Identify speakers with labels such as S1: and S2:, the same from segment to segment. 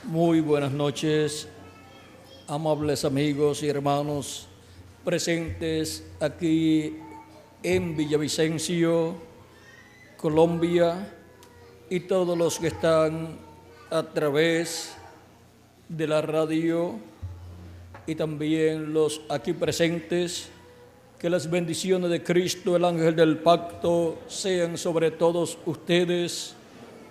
S1: Muy buenas noches, amables amigos y hermanos presentes aquí en Villavicencio, Colombia, y todos los que están a través de la radio y también los aquí presentes. Que las bendiciones de Cristo, el ángel del pacto, sean sobre todos ustedes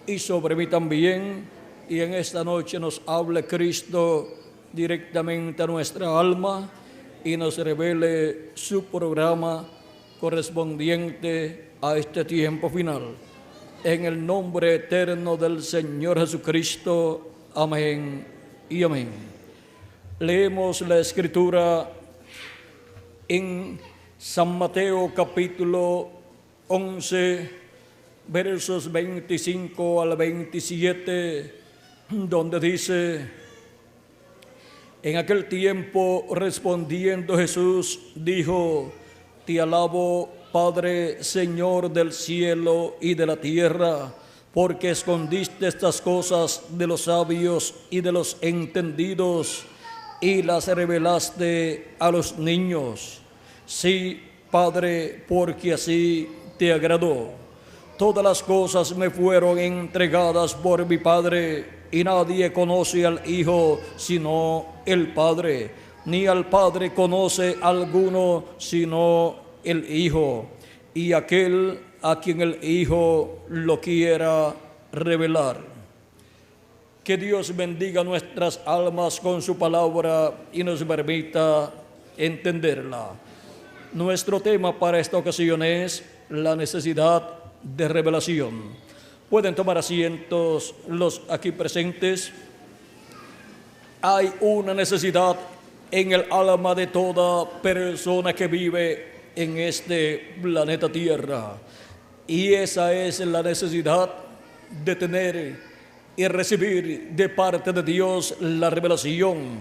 S1: y sobre mí también. Y en esta noche nos hable Cristo directamente a nuestra alma y nos revele su programa correspondiente a este tiempo final. En el nombre eterno del Señor Jesucristo. Amén y amén. Leemos la Escritura en San Mateo capítulo 11, versos 25 al 27, donde dice: en aquel tiempo respondiendo Jesús dijo: Te alabo, Padre, Señor del cielo y de la tierra, porque escondiste estas cosas de los sabios y de los entendidos y las revelaste a los niños. Sí, Padre, porque así te agradó. Todas las cosas me fueron entregadas por mi Padre, y nadie conoce al Hijo sino el Padre, ni al Padre conoce alguno sino el Hijo, y aquel a quien el Hijo lo quiera revelar. Que Dios bendiga nuestras almas con su palabra y nos permita entenderla. Nuestro tema para esta ocasión es la necesidad de revelación. Pueden tomar asientos los aquí presentes. Hay una necesidad en el alma de toda persona que vive en este planeta Tierra, y esa es la necesidad de tener y recibir de parte de Dios la revelación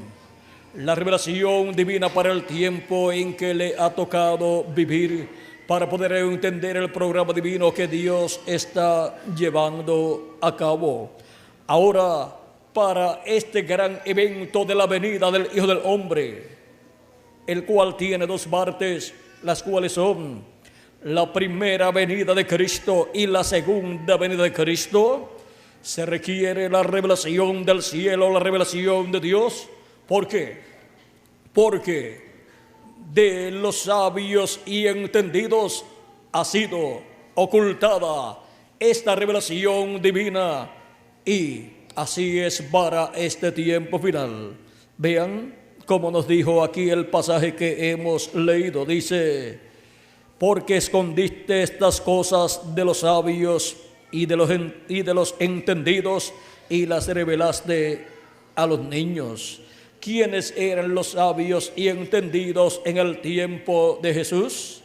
S1: divina para el tiempo en que le ha tocado vivir, para poder entender el programa divino que Dios está llevando a cabo. Ahora, para este gran evento de la venida del Hijo del Hombre, el cual tiene dos partes, las cuales son la primera venida de Cristo y la segunda venida de Cristo, se requiere la revelación del cielo, la revelación de Dios. ¿Por qué? Porque de los sabios y entendidos ha sido ocultada esta revelación divina, y así es para este tiempo final. Vean cómo nos dijo aquí el pasaje que hemos leído. Dice: porque escondiste estas cosas de los sabios y de los entendidos y las revelaste a los niños. ¿Quiénes eran los sabios y entendidos en el tiempo de Jesús?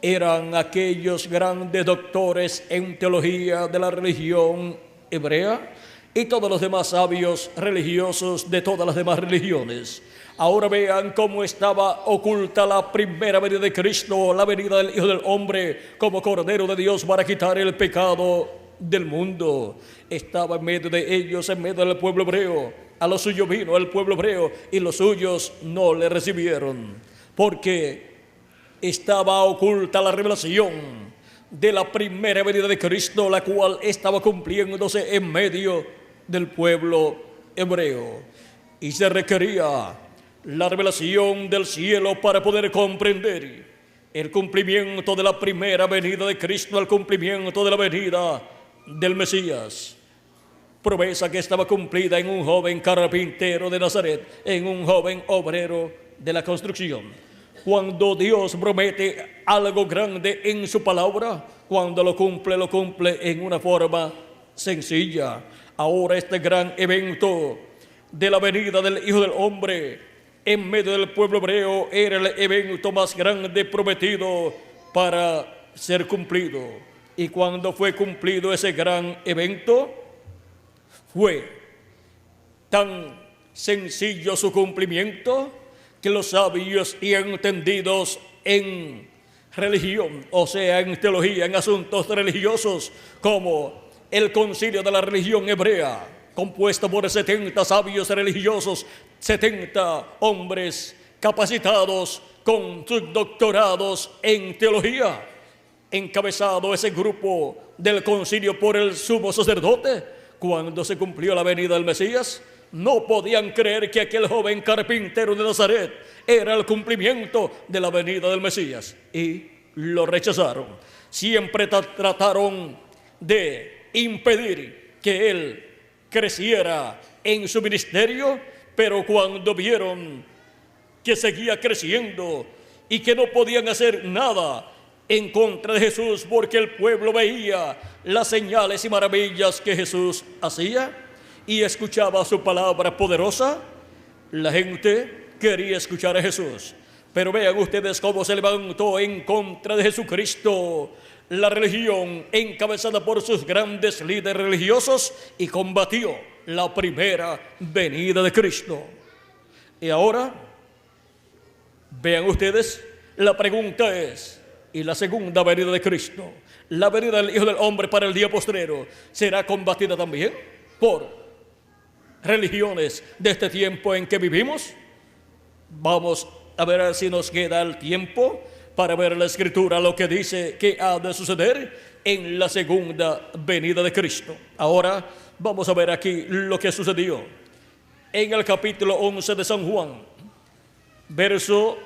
S1: Eran aquellos grandes doctores en teología de la religión hebrea y todos los demás sabios religiosos de todas las demás religiones. Ahora vean cómo estaba oculta la primera venida de Cristo, la venida del Hijo del Hombre como Cordero de Dios para quitar el pecado del mundo. Estaba en medio de ellos, en medio del pueblo hebreo. A lo suyo vino el pueblo hebreo y los suyos no le recibieron, porque estaba oculta la revelación de la primera venida de Cristo, la cual estaba cumpliéndose en medio del pueblo hebreo, y se requería la revelación del cielo para poder comprender el cumplimiento de la primera venida de Cristo, el cumplimiento de la venida del Mesías. Promesa que estaba cumplida en un joven carpintero de Nazaret, en un joven obrero de la construcción. Cuando Dios promete algo grande en su palabra, cuando lo cumple en una forma sencilla. Ahora este gran evento de la venida del Hijo del Hombre en medio del pueblo hebreo era el evento más grande prometido para ser cumplido. Y cuando fue cumplido ese gran evento, fue tan sencillo su cumplimiento que los sabios y entendidos en religión, o sea, en teología, en asuntos religiosos, como el concilio de la religión hebrea, compuesta por 70 sabios religiosos, 70 hombres capacitados con sus doctorados en teología. Encabezado ese grupo del concilio por el sumo sacerdote, cuando se cumplió la venida del Mesías, no podían creer que aquel joven carpintero de Nazaret era el cumplimiento de la venida del Mesías, y lo rechazaron. Siempre trataron de impedir que él creciera en su ministerio, pero cuando vieron que seguía creciendo y que no podían hacer nada en contra de Jesús, porque el pueblo veía las señales y maravillas que Jesús hacía y escuchaba su palabra poderosa, la gente quería escuchar a Jesús. Pero vean ustedes cómo se levantó en contra de Jesucristo la religión encabezada por sus grandes líderes religiosos y combatió la primera venida de Cristo. Y ahora, vean ustedes, la pregunta es, ¿y la segunda venida de Cristo, la venida del Hijo del Hombre para el día postrero, será combatida también por religiones de este tiempo en que vivimos? Vamos a ver si nos queda el tiempo para ver la Escritura lo que dice que ha de suceder en la segunda venida de Cristo. Ahora vamos a ver aquí lo que sucedió en el capítulo 11 de San Juan, verso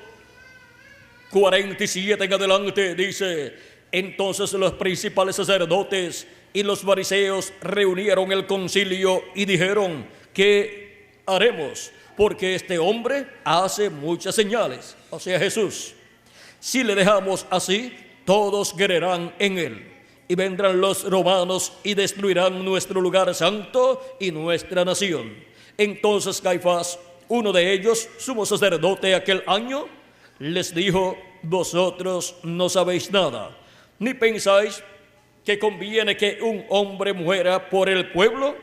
S1: 47 en adelante. Dice: entonces los principales sacerdotes y los fariseos reunieron el concilio y dijeron: ¿qué haremos? Porque este hombre hace muchas señales, o sea, Jesús. Si le dejamos así, todos creerán en él. Y vendrán los romanos y destruirán nuestro lugar santo y nuestra nación. Entonces Caifás, uno de ellos, sumo sacerdote aquel año, les dijo: vosotros no sabéis nada, ni pensáis que conviene que un hombre muera por el pueblo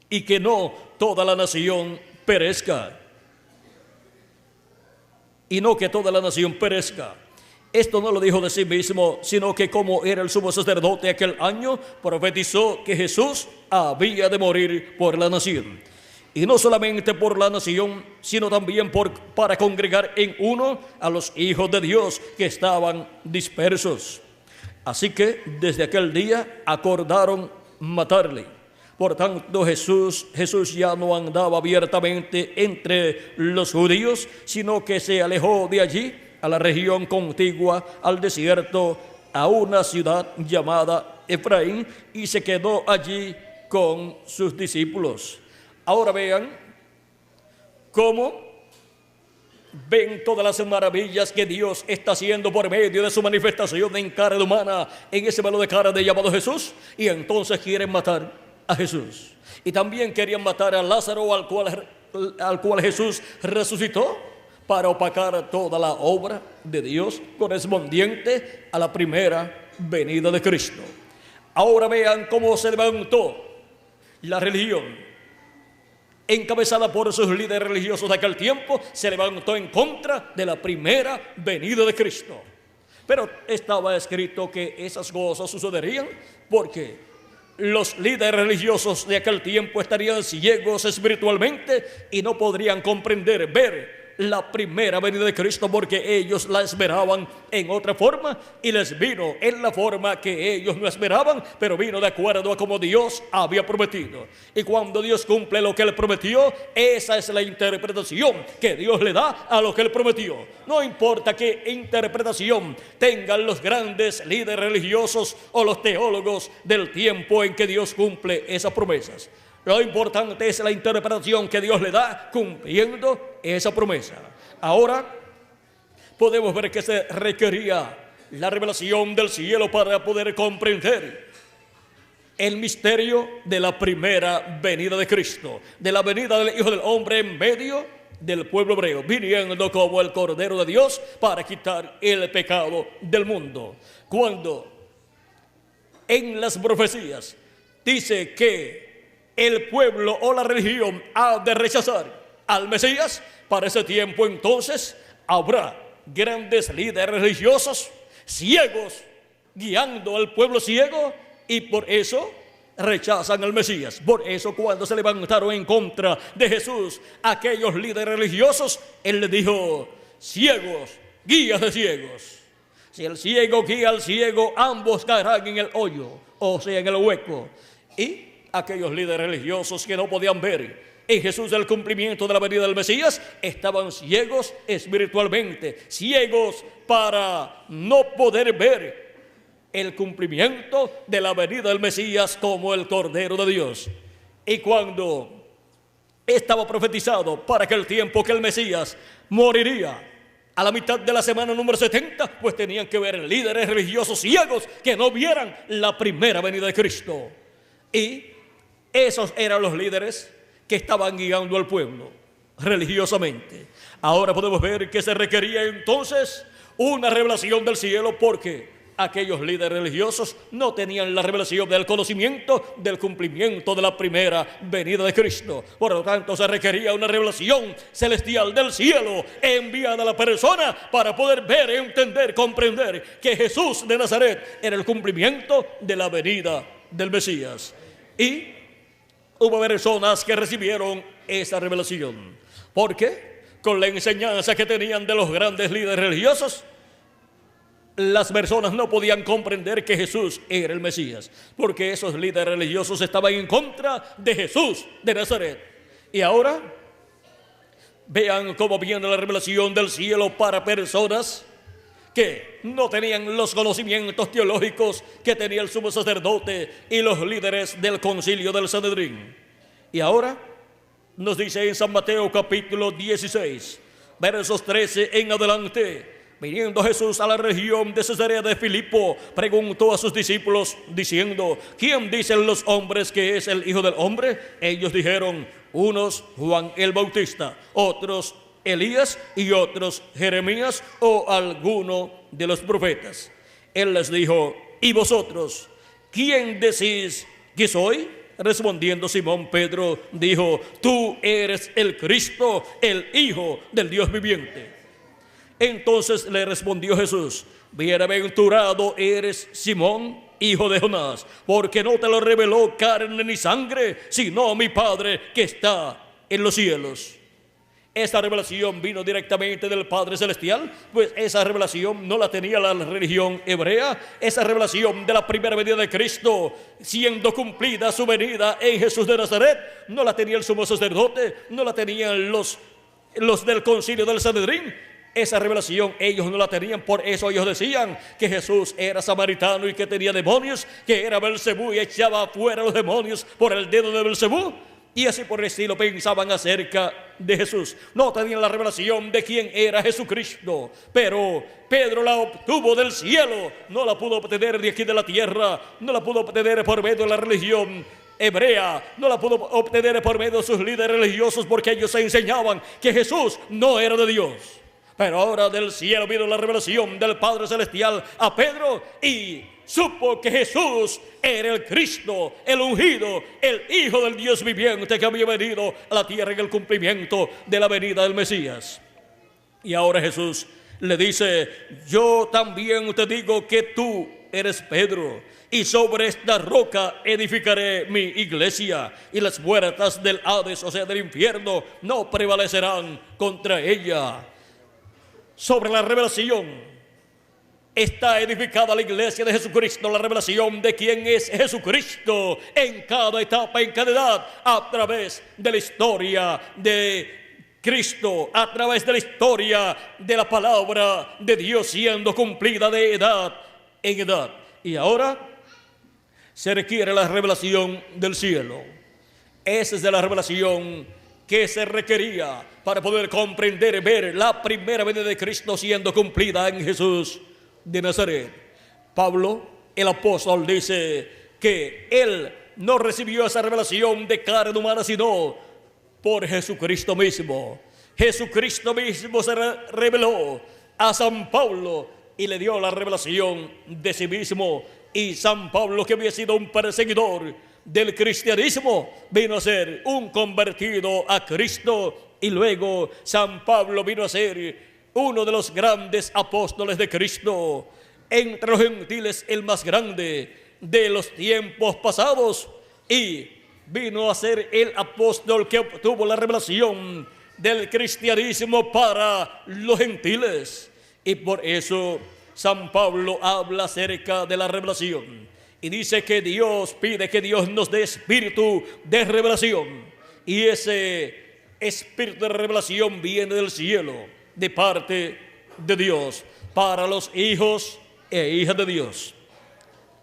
S1: y que no toda la nación perezca. Y no que toda la nación perezca. Esto no lo dijo de sí mismo, sino que como era el sumo sacerdote aquel año, profetizó que Jesús había de morir por la nación. Y no solamente por la nación, sino también para congregar en uno a los hijos de Dios que estaban dispersos. Así que desde aquel día acordaron matarle. Por tanto, Jesús ya no andaba abiertamente entre los judíos, sino que se alejó de allí a la región contigua al desierto, a una ciudad llamada Efraín, y se quedó allí con sus discípulos. Ahora vean cómo ven todas las maravillas que Dios está haciendo por medio de su manifestación en carne humana, en ese velo de carne llamado Jesús, y entonces quieren matar a Jesús. Y también querían matar a Lázaro, al cual Jesús resucitó, para opacar toda la obra de Dios correspondiente a la primera venida de Cristo. Ahora vean cómo se levantó la religión encabezada por sus líderes religiosos de aquel tiempo, se levantó en contra de la primera venida de Cristo. Pero estaba escrito que esas cosas sucederían porque los líderes religiosos de aquel tiempo estarían ciegos espiritualmente y no podrían comprender, ver la primera venida de Cristo, porque ellos la esperaban en otra forma y les vino en la forma que ellos no esperaban, pero vino de acuerdo a como Dios había prometido. Y cuando Dios cumple lo que Él prometió, esa es la interpretación que Dios le da a lo que Él prometió. No importa qué interpretación tengan los grandes líderes religiosos o los teólogos del tiempo en que Dios cumple esas promesas. Lo importante es la interpretación que Dios le da cumpliendo esa promesa. Ahora podemos ver que se requería la revelación del cielo para poder comprender el misterio de la primera venida de Cristo, de la venida del Hijo del Hombre en medio del pueblo hebreo, viniendo como el Cordero de Dios para quitar el pecado del mundo. Cuando en las profecías dice que el pueblo o la religión ha de rechazar al Mesías, para ese tiempo entonces habrá grandes líderes religiosos ciegos guiando al pueblo ciego, y por eso rechazan al Mesías. Por eso cuando se levantaron en contra de Jesús aquellos líderes religiosos, Él les dijo: ciegos, guías de ciegos. Si el ciego guía al ciego, ambos caerán en el hoyo, o sea, en el hueco. Y aquellos líderes religiosos que no podían ver en Jesús el cumplimiento de la venida del Mesías, estaban ciegos espiritualmente, ciegos para no poder ver el cumplimiento de la venida del Mesías como el Cordero de Dios. Y cuando estaba profetizado para aquel tiempo que el Mesías moriría a la mitad de la semana número 70, pues tenían que ver líderes religiosos ciegos que no vieran la primera venida de Cristo. Y esos eran los líderes que estaban guiando al pueblo religiosamente. Ahora podemos ver que se requería entonces una revelación del cielo, porque aquellos líderes religiosos no tenían la revelación del conocimiento del cumplimiento de la primera venida de Cristo. Por lo tanto, se requería una revelación celestial del cielo enviada a la persona para poder ver, entender, comprender que Jesús de Nazaret era el cumplimiento de la venida del Mesías. Y hubo personas que recibieron esa revelación, porque con la enseñanza que tenían de los grandes líderes religiosos, las personas no podían comprender que Jesús era el Mesías, porque esos líderes religiosos estaban en contra de Jesús de Nazaret. Y ahora vean cómo viene la revelación del cielo para personas que no tenían los conocimientos teológicos que tenía el sumo sacerdote y los líderes del concilio del Sanedrín. Y ahora nos dice en San Mateo capítulo 16, versos 13 en adelante: viniendo Jesús a la región de Cesarea de Filipo, preguntó a sus discípulos diciendo: ¿quién dicen los hombres que es el Hijo del Hombre? Ellos dijeron: unos Juan el Bautista, otros Elías y otros Jeremías o alguno de los profetas. Él les dijo: ¿y vosotros quién decís que soy? Respondiendo Simón Pedro dijo: tú eres el Cristo, el Hijo del Dios viviente. Entonces le respondió Jesús: bienaventurado eres Simón, hijo de Jonás, porque no te lo reveló carne ni sangre, sino mi Padre que está en los cielos. Esta revelación vino directamente del Padre Celestial, pues esa revelación no la tenía la religión hebrea. Esa revelación de la primera venida de Cristo, siendo cumplida su venida en Jesús de Nazaret, no la tenía el sumo sacerdote, no la tenían los del concilio del Sanedrín. Esa revelación ellos no la tenían, por eso ellos decían que Jesús era samaritano y que tenía demonios, que era Belcebú y echaba afuera los demonios por el dedo de Belcebú. Y así por el estilo pensaban acerca de Jesús. No tenían la revelación de quién era Jesucristo. Pero Pedro la obtuvo del cielo. No la pudo obtener de aquí de la tierra. No la pudo obtener por medio de la religión hebrea. No la pudo obtener por medio de sus líderes religiosos, porque ellos enseñaban que Jesús no era de Dios. Pero ahora del cielo vino la revelación del Padre Celestial a Pedro y supo que Jesús era el Cristo, el ungido, el Hijo del Dios viviente que había venido a la tierra en el cumplimiento de la venida del Mesías. Y ahora Jesús le dice: yo también te digo que tú eres Pedro, y sobre esta roca edificaré mi iglesia, y las puertas del Hades, o sea del infierno, no prevalecerán contra ella. Sobre la revelación está edificada la iglesia de Jesucristo, la revelación de quién es Jesucristo en cada etapa, en cada edad, a través de la historia de Cristo, a través de la historia de la palabra de Dios siendo cumplida de edad en edad. Y ahora se requiere la revelación del cielo. Esa es de la revelación que se requería para poder comprender y ver la primera venida de Cristo siendo cumplida en Jesús de Nazaret. Pablo, el apóstol, dice que él no recibió esa revelación de carne humana, sino por Jesucristo mismo. Jesucristo mismo se reveló a San Pablo y le dio la revelación de sí mismo. Y San Pablo, que había sido un perseguidor del cristianismo, vino a ser un convertido a Cristo, y luego San Pablo vino a ser uno de los grandes apóstoles de Cristo, entre los gentiles el más grande de los tiempos pasados, y vino a ser el apóstol que obtuvo la revelación del cristianismo para los gentiles. Y por eso San Pablo habla acerca de la revelación y dice que Dios pide que Dios nos dé espíritu de revelación, y ese espíritu de revelación viene del cielo, de parte de Dios, para los hijos e hijas de Dios.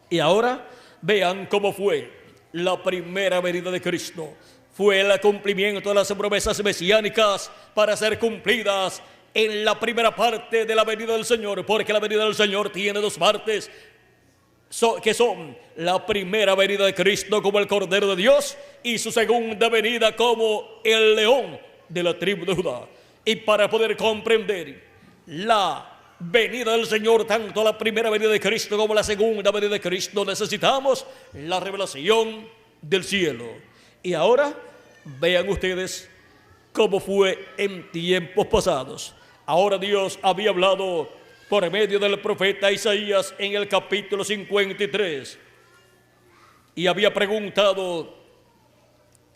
S1: Y ahora vean cómo fue la primera venida de Cristo. Fue el cumplimiento de las promesas mesiánicas para ser cumplidas en la primera parte de la venida del Señor, porque la venida del Señor tiene dos partes, que son la primera venida de Cristo como el Cordero de Dios y su segunda venida como el león de la tribu de Judá. Y para poder comprender la venida del Señor, tanto la primera venida de Cristo como la segunda venida de Cristo, necesitamos la revelación del cielo. Y ahora vean ustedes cómo fue en tiempos pasados. Ahora Dios había hablado por medio del profeta Isaías en el capítulo 53 y había preguntado: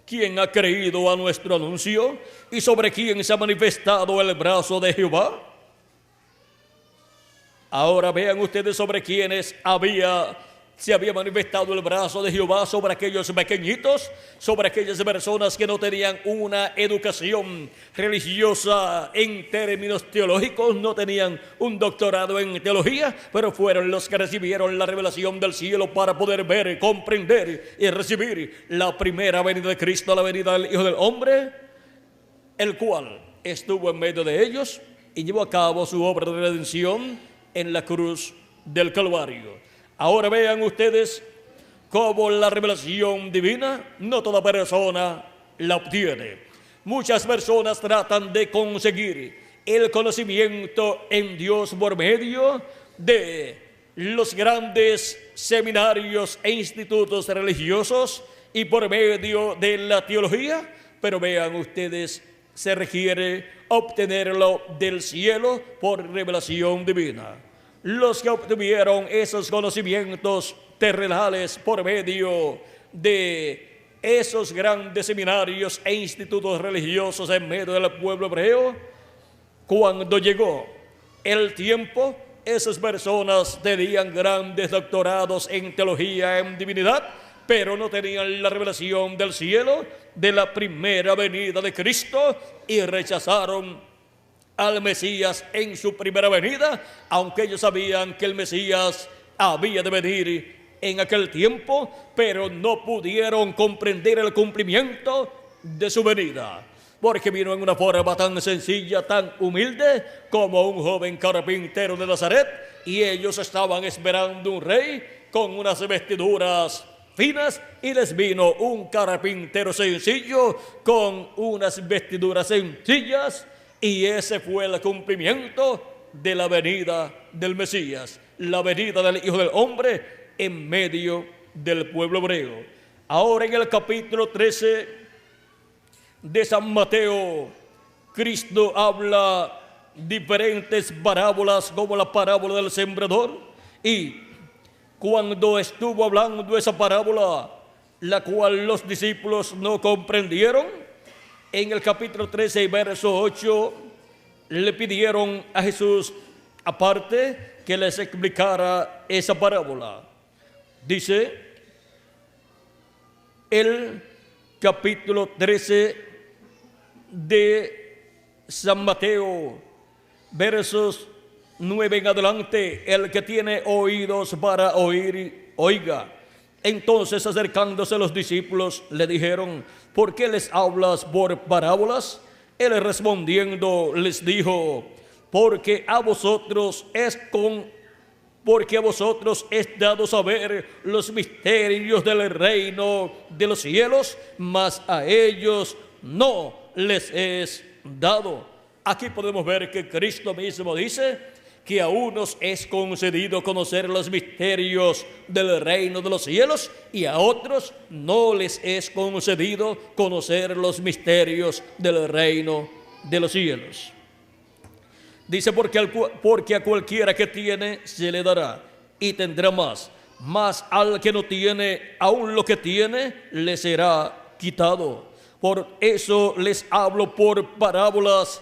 S1: ¿quién ha creído a nuestro anuncio? ¿Y sobre quién se ha manifestado el brazo de Jehová? Ahora vean ustedes sobre quiénes se había manifestado el brazo de Jehová: sobre aquellos pequeñitos, sobre aquellas personas que no tenían una educación religiosa en términos teológicos, no tenían un doctorado en teología, pero fueron los que recibieron la revelación del cielo para poder ver, comprender y recibir la primera venida de Cristo, la venida del Hijo del Hombre, el cual estuvo en medio de ellos y llevó a cabo su obra de redención en la cruz del Calvario. Ahora vean ustedes cómo la revelación divina no toda persona la obtiene. Muchas personas tratan de conseguir el conocimiento en Dios por medio de los grandes seminarios e institutos religiosos y por medio de la teología, pero vean ustedes, se requiere obtenerlo del cielo por revelación divina. Los que obtuvieron esos conocimientos terrenales por medio de esos grandes seminarios e institutos religiosos en medio del pueblo hebreo, cuando llegó el tiempo, esas personas tenían grandes doctorados en teología, en divinidad, pero no tenían la revelación del cielo, de la primera venida de Cristo, y rechazaron al Mesías en su primera venida, aunque ellos sabían que el Mesías había de venir en aquel tiempo, pero no pudieron comprender el cumplimiento de su venida, porque vino en una forma tan sencilla, tan humilde, como un joven carpintero de Nazaret, y ellos estaban esperando un rey con unas vestiduras finas, y les vino un carpintero sencillo con unas vestiduras sencillas. Y ese fue el cumplimiento de la venida del Mesías, la venida del Hijo del Hombre en medio del pueblo hebreo. Ahora en el capítulo 13 de San Mateo, Cristo habla diferentes parábolas, como la parábola del sembrador. Y cuando estuvo hablando esa parábola, la cual los discípulos no comprendieron, en el capítulo 13, verso 8, le pidieron a Jesús aparte que les explicara esa parábola. Dice el capítulo 13 de San Mateo, versos 9 en adelante: el que tiene oídos para oír, oiga. Entonces, acercándose los discípulos, le dijeron: ¿por qué les hablas por parábolas? Él respondiendo les dijo: porque a vosotros es dado saber los misterios del reino de los cielos, mas a ellos no les es dado. Aquí podemos ver que Cristo mismo dice que a unos es concedido conocer los misterios del reino de los cielos y a otros no les es concedido conocer los misterios del reino de los cielos. Dice: porque a cualquiera que tiene se le dará y tendrá más, mas al que no tiene, aun lo que tiene, le será quitado. Por eso les hablo por parábolas,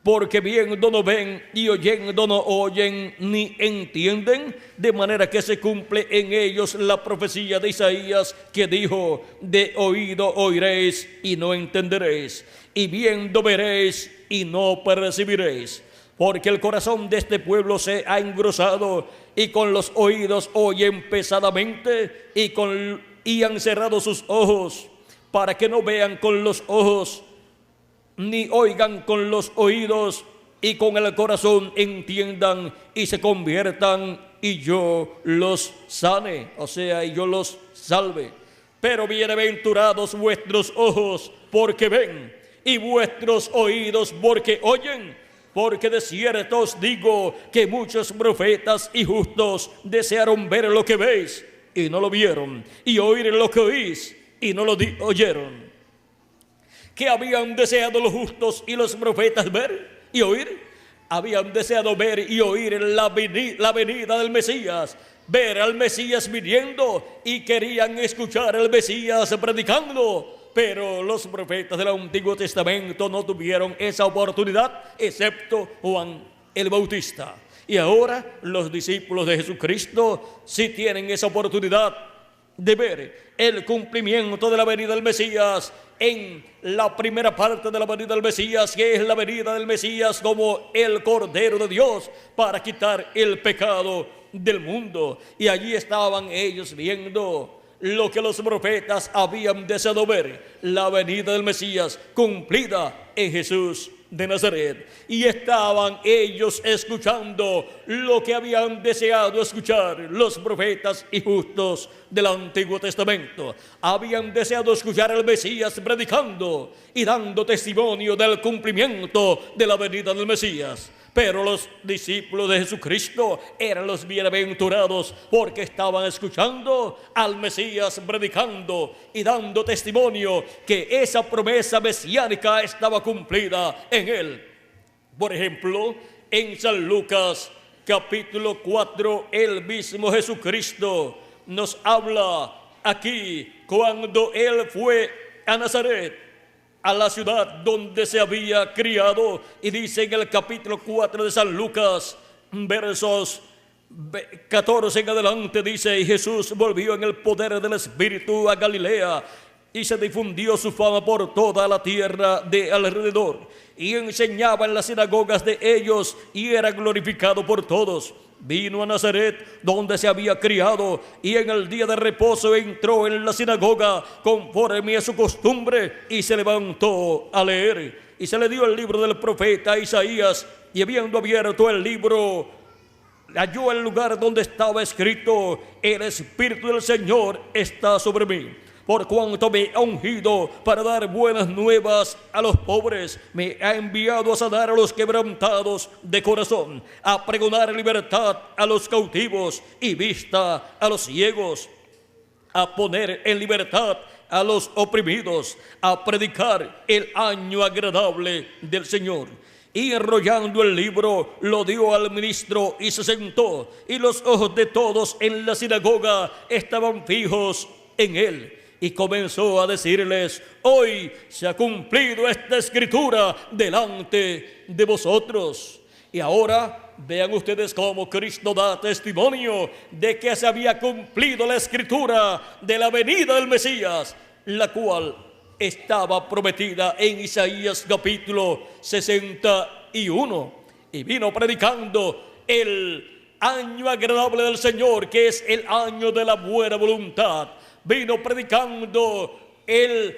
S1: porque viendo no ven y oyendo no oyen ni entienden, de manera que se cumple en ellos la profecía de Isaías que dijo: de oído oiréis y no entenderéis, y viendo veréis y no percibiréis. Porque el corazón de este pueblo se ha engrosado, y con los oídos oyen pesadamente, y han cerrado sus ojos, para que no vean con los ojos, ni oigan con los oídos, y con el corazón entiendan y se conviertan, y yo los sane, o sea, y yo los salve. Pero bienaventurados vuestros ojos, porque ven, y vuestros oídos, porque oyen. Porque de cierto os digo que muchos profetas y justos desearon ver lo que veis y no lo vieron, y oír lo que oís y no lo oyeron. ¿Qué habían deseado los justos y los profetas ver y oír? Habían deseado ver y oír la venida del Mesías, ver al Mesías viniendo, y querían escuchar al Mesías predicando. Pero los profetas del Antiguo Testamento no tuvieron esa oportunidad, excepto Juan el Bautista. Y ahora los discípulos de Jesucristo sí tienen esa oportunidad de ver el cumplimiento de la venida del Mesías en la primera parte de la venida del Mesías, que es la venida del Mesías como el Cordero de Dios para quitar el pecado del mundo. Y allí estaban ellos viendo lo que los profetas habían deseado ver, la venida del Mesías cumplida en Jesús de Nazaret. Y estaban ellos escuchando lo que habían deseado escuchar los profetas y justos del Antiguo Testamento. Habían deseado escuchar al Mesías predicando y dando testimonio del cumplimiento de la venida del Mesías. Pero los discípulos de Jesucristo eran los bienaventurados, porque estaban escuchando al Mesías predicando y dando testimonio que esa promesa mesiánica estaba cumplida en él. Por ejemplo, en San Lucas capítulo 4, el mismo Jesucristo nos habla aquí cuando él fue a Nazaret, a la ciudad donde se había criado, y dice en el capítulo 4 de San Lucas, versos 14 en adelante, dice: y Jesús volvió en el poder del Espíritu a Galilea, y se difundió su fama por toda la tierra de alrededor, y enseñaba en las sinagogas de ellos, y era glorificado por todos. Vino a Nazaret, donde se había criado, y en el día de reposo entró en la sinagoga conforme a su costumbre, y se levantó a leer. Y se le dio el libro del profeta Isaías, y habiendo abierto el libro, halló el lugar donde estaba escrito: el Espíritu del Señor está sobre mí, por cuanto me ha ungido para dar buenas nuevas a los pobres, me ha enviado a sanar a los quebrantados de corazón, a pregonar libertad a los cautivos y vista a los ciegos, a poner en libertad a los oprimidos, a predicar el año agradable del Señor. Y enrollando el libro, lo dio al ministro y se sentó, y los ojos de todos en la sinagoga estaban fijos en él. Y comenzó a decirles: hoy se ha cumplido esta escritura delante de vosotros. Y ahora vean ustedes cómo Cristo da testimonio de que se había cumplido la escritura de la venida del Mesías, la cual estaba prometida en Isaías capítulo 61. Y vino predicando el año agradable del Señor, que es el año de la buena voluntad. Vino predicando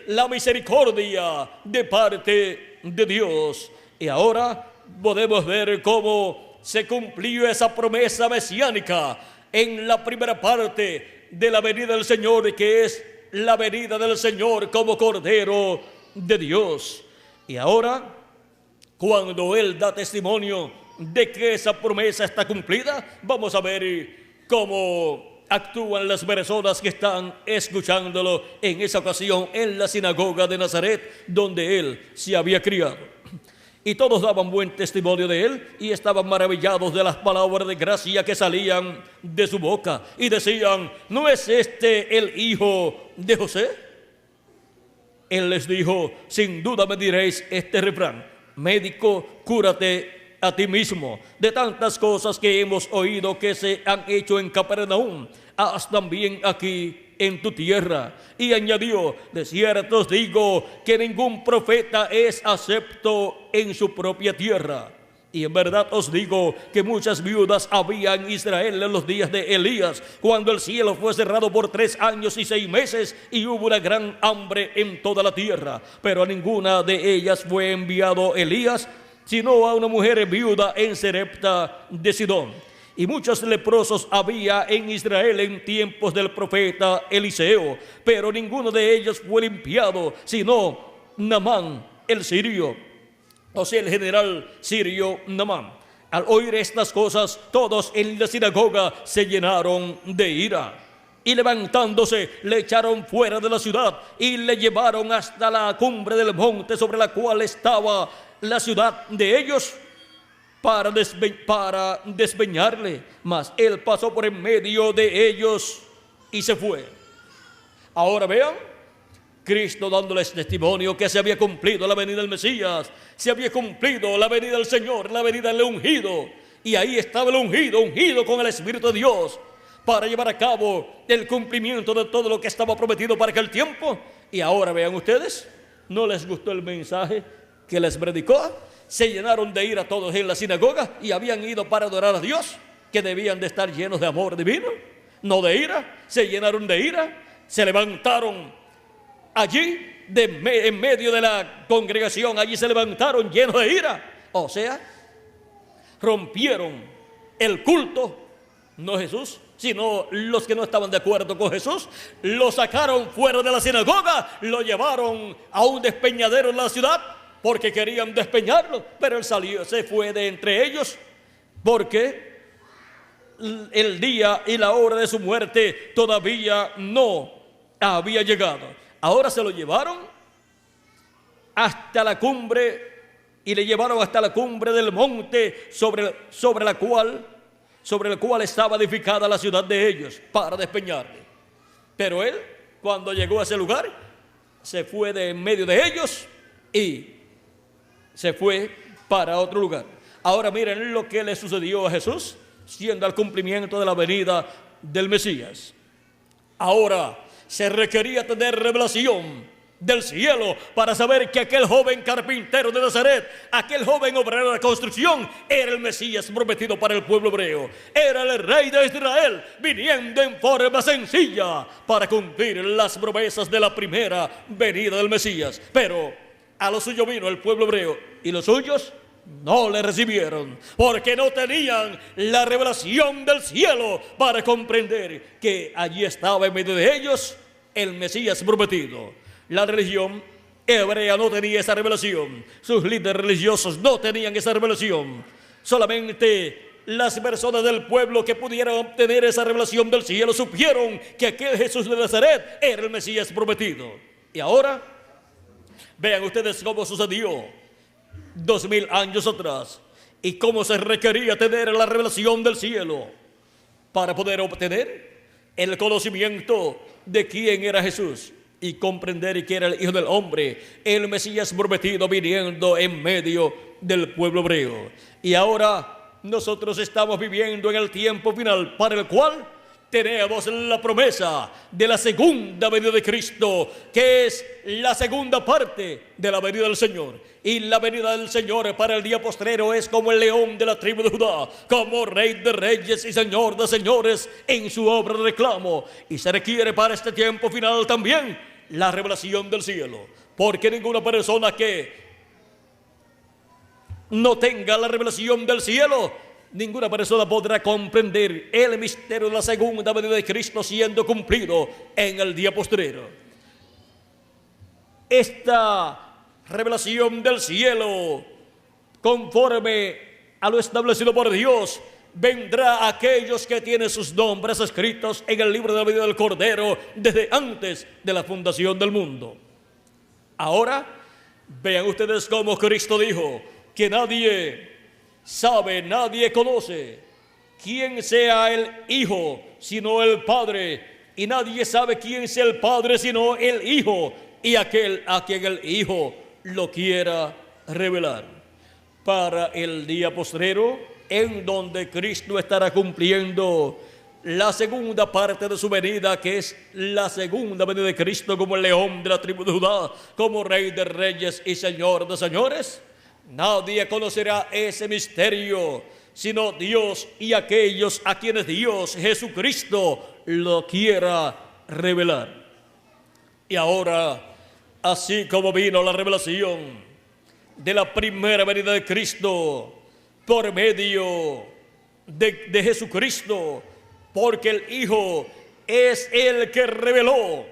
S1: la misericordia de parte de Dios. Y ahora podemos ver cómo se cumplió esa promesa mesiánica en la primera parte de la venida del Señor, que es la venida del Señor como Cordero de Dios. Y ahora, cuando Él da testimonio de que esa promesa está cumplida, vamos a ver cómo actúan las personas que están escuchándolo en esa ocasión en la sinagoga de Nazaret, donde él se había criado. Y todos daban buen testimonio de él y estaban maravillados de las palabras de gracia que salían de su boca. Y decían: ¿no es este el hijo de José? Él les dijo: sin duda me diréis este refrán: médico, cúrate a ti mismo. De tantas cosas que hemos oído que se han hecho en Capernaum, haz también aquí en tu tierra. Y añadió: de cierto os digo que ningún profeta es acepto en su propia tierra. Y en verdad os digo que muchas viudas había en Israel en los días de Elías, cuando el cielo fue cerrado por 3 años y 6 meses, y hubo una gran hambre en toda la tierra. Pero a ninguna de ellas fue enviado Elías, sino a una mujer viuda en Sarepta de Sidón. Y muchos leprosos había en Israel en tiempos del profeta Eliseo, pero ninguno de ellos fue limpiado, sino Naamán el sirio, o sea, el general sirio Naamán. Al oír estas cosas, todos en la sinagoga se llenaron de ira. Y levantándose, le echaron fuera de la ciudad y le llevaron hasta la cumbre del monte sobre la cual estaba la ciudad de ellos, para despeñarle. Mas él pasó por en medio de ellos y se fue. Ahora vean, Cristo dándoles testimonio que se había cumplido la venida del Mesías, se había cumplido la venida del Señor, la venida del ungido. Y ahí estaba el ungido con el Espíritu de Dios, para llevar a cabo el cumplimiento de todo lo que estaba prometido para aquel tiempo. Y ahora vean ustedes, ¿no les gustó el mensaje que les predicó? Se llenaron de ira todos en la sinagoga y habían ido para adorar a Dios, que debían de estar llenos de amor divino, no de ira. Se llenaron de ira, se levantaron allí en medio de la congregación, allí se levantaron llenos de ira. O sea, rompieron el culto, no Jesús, sino los que no estaban de acuerdo con Jesús. Lo sacaron fuera de la sinagoga, lo llevaron a un despeñadero en la ciudad, porque querían despeñarlo, pero él salió, se fue de entre ellos, porque el día y la hora de su muerte todavía no había llegado. Ahora se lo llevaron hasta la cumbre, y le llevaron hasta la cumbre del monte sobre el cual estaba edificada la ciudad de ellos, para despeñarle. Pero él, cuando llegó a ese lugar, se fue de en medio de ellos y se fue para otro lugar. Ahora miren lo que le sucedió a Jesús, siendo el cumplimiento de la venida del Mesías. Ahora se requería tener revelación del cielo para saber que aquel joven carpintero de Nazaret, aquel joven obrero de construcción, era el Mesías prometido para el pueblo hebreo. Era el rey de Israel, viniendo en forma sencilla para cumplir las promesas de la primera venida del Mesías. Pero a lo suyo vino el pueblo hebreo, y los suyos no le recibieron, porque no tenían la revelación del cielo para comprender que allí estaba en medio de ellos el Mesías prometido. La religión hebrea no tenía esa revelación, sus líderes religiosos no tenían esa revelación. Solamente las personas del pueblo que pudieran obtener esa revelación del cielo supieron que aquel Jesús de Nazaret era el Mesías prometido. Y ahora vean ustedes cómo sucedió 2000 años atrás y cómo se requería tener la revelación del cielo para poder obtener el conocimiento de quién era Jesús y comprender que era el Hijo del Hombre, el Mesías prometido, viniendo en medio del pueblo hebreo. Y ahora nosotros estamos viviendo en el tiempo final, para el cual tenemos la promesa de la segunda venida de Cristo, que es la segunda parte de la venida del Señor. Y la venida del Señor para el día postrero es como el león de la tribu de Judá, como Rey de reyes y Señor de señores en su obra de reclamo. Y se requiere para este tiempo final también la revelación del cielo, porque ninguna persona que no tenga la revelación del cielo, ninguna persona podrá comprender el misterio de la segunda venida de Cristo siendo cumplido en el día postrero. Esta revelación del cielo, conforme a lo establecido por Dios, vendrá a aquellos que tienen sus nombres escritos en el libro de la vida del Cordero desde antes de la fundación del mundo. Ahora, vean ustedes cómo Cristo dijo: que nadie sabe, nadie conoce quién sea el Hijo, sino el Padre, y nadie sabe quién sea el Padre, sino el Hijo, y aquel a quien el Hijo lo quiera revelar. Para el día postrero, en donde Cristo estará cumpliendo la segunda parte de su venida, que es la segunda venida de Cristo como el león de la tribu de Judá, como Rey de reyes y Señor de señores. Nadie conocerá ese misterio sino Dios y aquellos a quienes Dios Jesucristo lo quiera revelar. Y ahora, así como vino la revelación de la primera venida de Cristo por medio de Jesucristo, porque el Hijo es el que reveló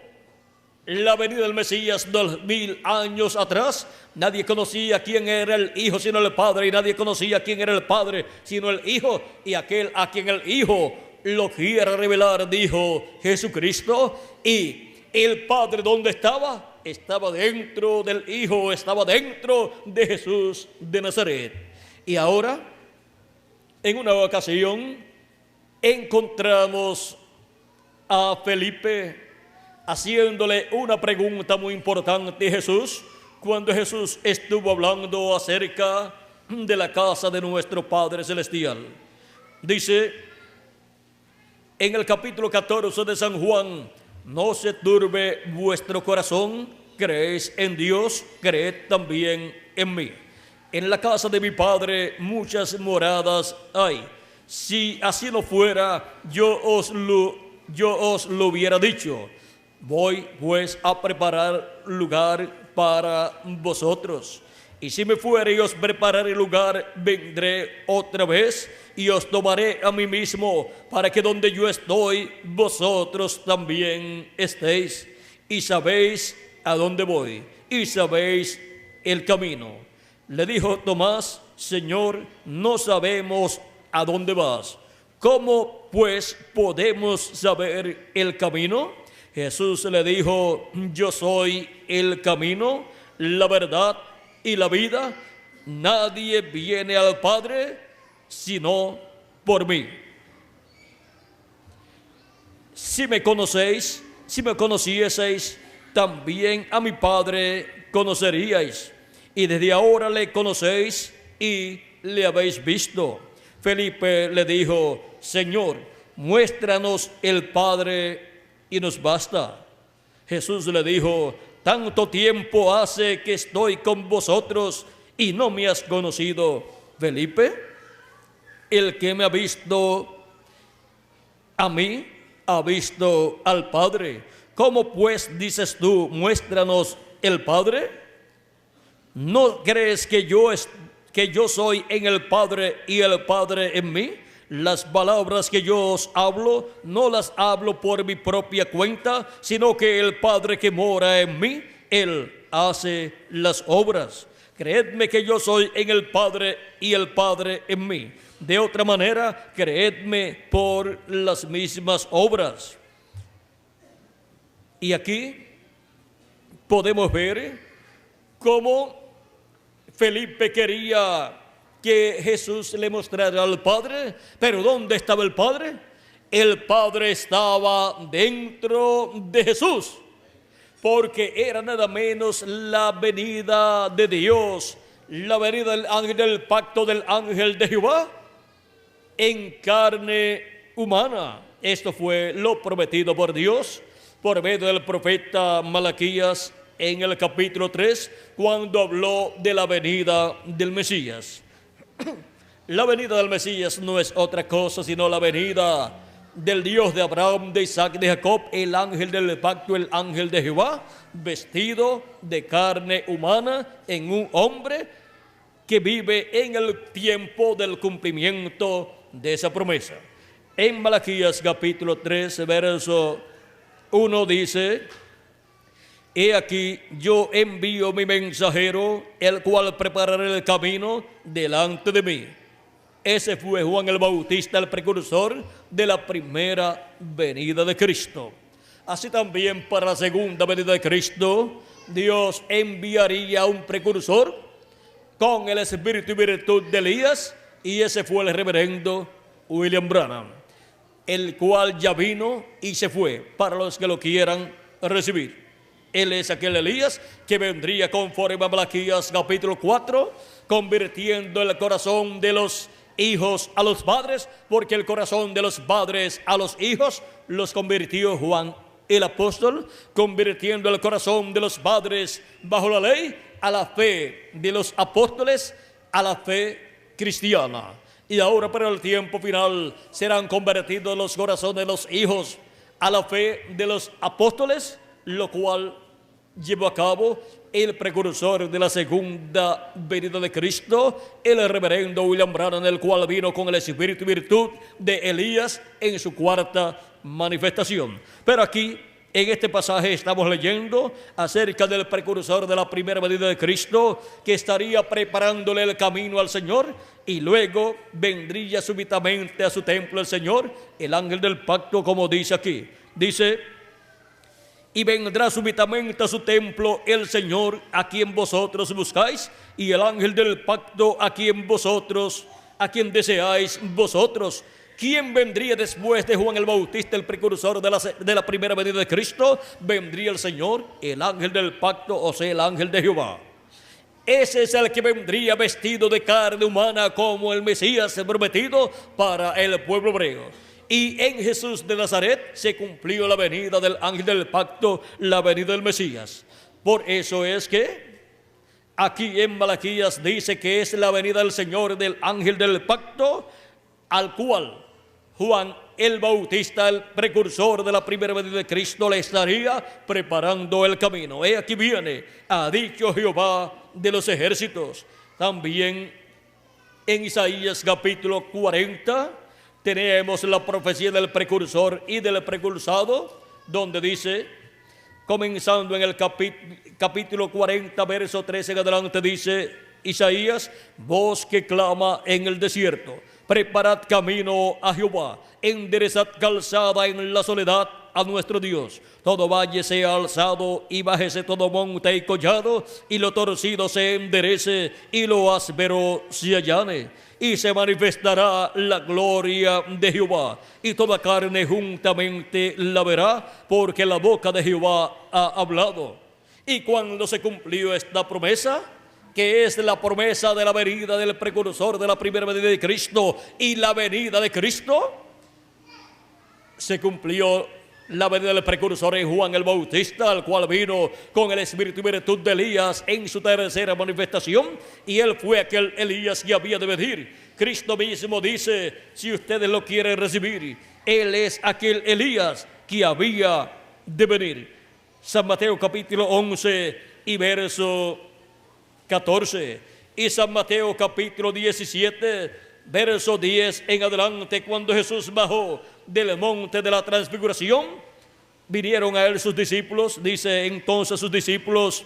S1: la venida del Mesías 2000 años atrás. Nadie conocía quién era el Hijo sino el Padre, y nadie conocía quién era el Padre sino el Hijo, y aquel a quien el Hijo lo quiera revelar, dijo Jesucristo. Y el Padre, ¿dónde estaba? Estaba dentro del Hijo, estaba dentro de Jesús de Nazaret. Y ahora, en una ocasión, encontramos a Felipe haciéndole una pregunta muy importante a Jesús, cuando Jesús estuvo hablando acerca de la casa de nuestro Padre Celestial. Dice en el capítulo 14 de San Juan: no se turbe vuestro corazón, creéis en Dios, creed también en mí. En la casa de mi Padre muchas moradas hay. Si así no fuera, yo os lo hubiera dicho. Voy pues a preparar lugar para vosotros. Y si me fuere y os prepararé lugar, vendré otra vez y os tomaré a mí mismo, para que donde yo estoy, vosotros también estéis. Y sabéis a dónde voy, y sabéis el camino. Le dijo Tomás: Señor, no sabemos a dónde vas. ¿Cómo pues podemos saber el camino? Jesús le dijo: yo soy el camino, la verdad y la vida. Nadie viene al Padre sino por mí. Si me conocéis, si me conocieseis, también a mi Padre conoceríais. Y desde ahora le conocéis y le habéis visto. Felipe le dijo: Señor, muéstranos el Padre y nos basta. Jesús le dijo: tanto tiempo hace que estoy con vosotros y no me has conocido, Felipe. El que me ha visto a mí, ha visto al Padre. ¿Cómo pues dices tú, muéstranos el Padre? ¿No crees que yo soy en el Padre y el Padre en mí? Las palabras que yo os hablo, no las hablo por mi propia cuenta, sino que el Padre que mora en mí, Él hace las obras. Creedme que yo soy en el Padre y el Padre en mí. De otra manera, creedme por las mismas obras. Y aquí podemos ver cómo Felipe quería que Jesús le mostrara al Padre, pero ¿dónde estaba el Padre? El Padre estaba dentro de Jesús, porque era nada menos la venida de Dios, la venida del ángel del pacto del ángel de Jehová en carne humana. Esto fue lo prometido por Dios por medio del profeta Malaquías en el capítulo 3, cuando habló de la venida del Mesías. La venida del Mesías no es otra cosa sino la venida del Dios de Abraham, de Isaac, de Jacob, el ángel del pacto, el ángel de Jehová, vestido de carne humana en un hombre que vive en el tiempo del cumplimiento de esa promesa. En Malaquías capítulo 3, verso 1 dice: he aquí yo envío mi mensajero, el cual preparará el camino delante de mí. Ese fue Juan el Bautista, el precursor de la primera venida de Cristo. Así también para la segunda venida de Cristo, Dios enviaría un precursor, con el espíritu y virtud de Elías, y ese fue el reverendo William Branham, el cual ya vino y se fue para los que lo quieran recibir. Él es aquel Elías que vendría conforme a Malaquías capítulo 4, convirtiendo el corazón de los hijos a los padres, porque el corazón de los padres a los hijos los convirtió Juan el apóstol, convirtiendo el corazón de los padres bajo la ley a la fe de los apóstoles, a la fe cristiana. Y ahora para el tiempo final serán convertidos los corazones de los hijos a la fe de los apóstoles, lo cual llevó a cabo el precursor de la segunda venida de Cristo, el reverendo William Branham, el cual vino con el espíritu y virtud de Elías en su cuarta manifestación. Pero aquí, en este pasaje, estamos leyendo acerca del precursor de la primera venida de Cristo, que estaría preparándole el camino al Señor, y luego vendría súbitamente a su templo el Señor, el ángel del pacto, como dice aquí. Dice: y vendrá súbitamente a su templo el Señor a quien vosotros buscáis, y el ángel del pacto a quien deseáis vosotros. ¿Quién vendría después de Juan el Bautista, el precursor de la primera venida de Cristo? Vendría el Señor, el ángel del pacto, o sea, el ángel de Jehová. Ese es el que vendría vestido de carne humana como el Mesías prometido para el pueblo hebreo. Y en Jesús de Nazaret se cumplió la venida del ángel del pacto, la venida del Mesías. Por eso es que aquí en Malaquías dice que es la venida del Señor, del ángel del pacto, al cual Juan el Bautista, el precursor de la primera venida de Cristo, le estaría preparando el camino. He aquí viene, ha dicho Jehová de los ejércitos. También en Isaías capítulo 40 tenemos la profecía del precursor y del precursado, donde dice, comenzando en el capítulo 40, verso 13 en adelante, dice Isaías: voz que clama en el desierto, preparad camino a Jehová, enderezad calzada en la soledad a nuestro Dios. Todo valle sea alzado y bájese todo monte y collado, y lo torcido se enderece y lo áspero se allane. Y se manifestará la gloria de Jehová, y toda carne juntamente la verá, porque la boca de Jehová ha hablado. Y cuando se cumplió esta promesa, que es la promesa de la venida del precursor de la primera venida de Cristo y la venida de Cristo, se cumplió la venida del precursor en Juan el Bautista, al cual vino con el espíritu y virtud de Elías en su tercera manifestación, y él fue aquel Elías que había de venir. Cristo mismo dice, si ustedes lo quieren recibir, él es aquel Elías que había de venir. San Mateo capítulo 11 y verso 14, y San Mateo capítulo 17, verso 10 en adelante. Cuando Jesús bajó del monte de la transfiguración, vinieron a él sus discípulos. Dice entonces sus discípulos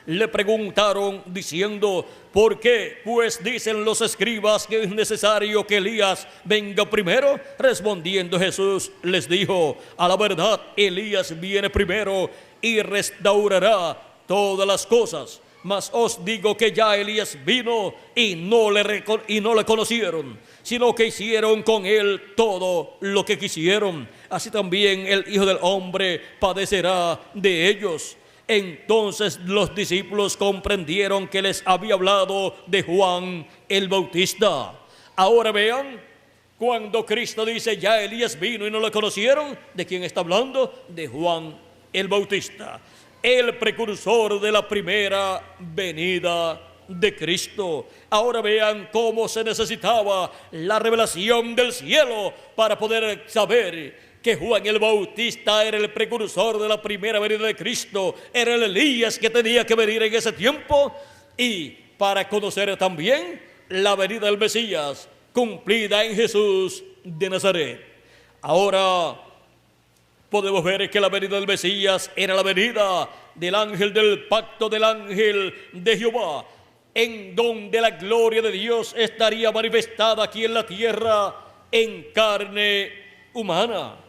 S1: le preguntaron diciendo: ¿por qué pues dicen los escribas que es necesario que Elías venga primero? Respondiendo Jesús les dijo: a la verdad, Elías viene primero y restaurará todas las cosas. Mas os digo que ya Elías vino y no le conocieron, sino que hicieron con él todo lo que quisieron. Así también el Hijo del Hombre padecerá de ellos. Entonces los discípulos comprendieron que les había hablado de Juan el Bautista. Ahora vean, cuando Cristo dice ya Elías vino y no lo conocieron, ¿de quién está hablando? De Juan el Bautista, el precursor de la primera venida de Cristo. Ahora vean cómo se necesitaba la revelación del cielo para poder saber que Juan el Bautista era el precursor de la primera venida de Cristo, era el Elías que tenía que venir en ese tiempo, y para conocer también la venida del Mesías cumplida en Jesús de Nazaret. Ahora podemos ver que la venida del Mesías era la venida del ángel del pacto, del ángel de Jehová, en donde la gloria de Dios estaría manifestada aquí en la tierra en carne humana.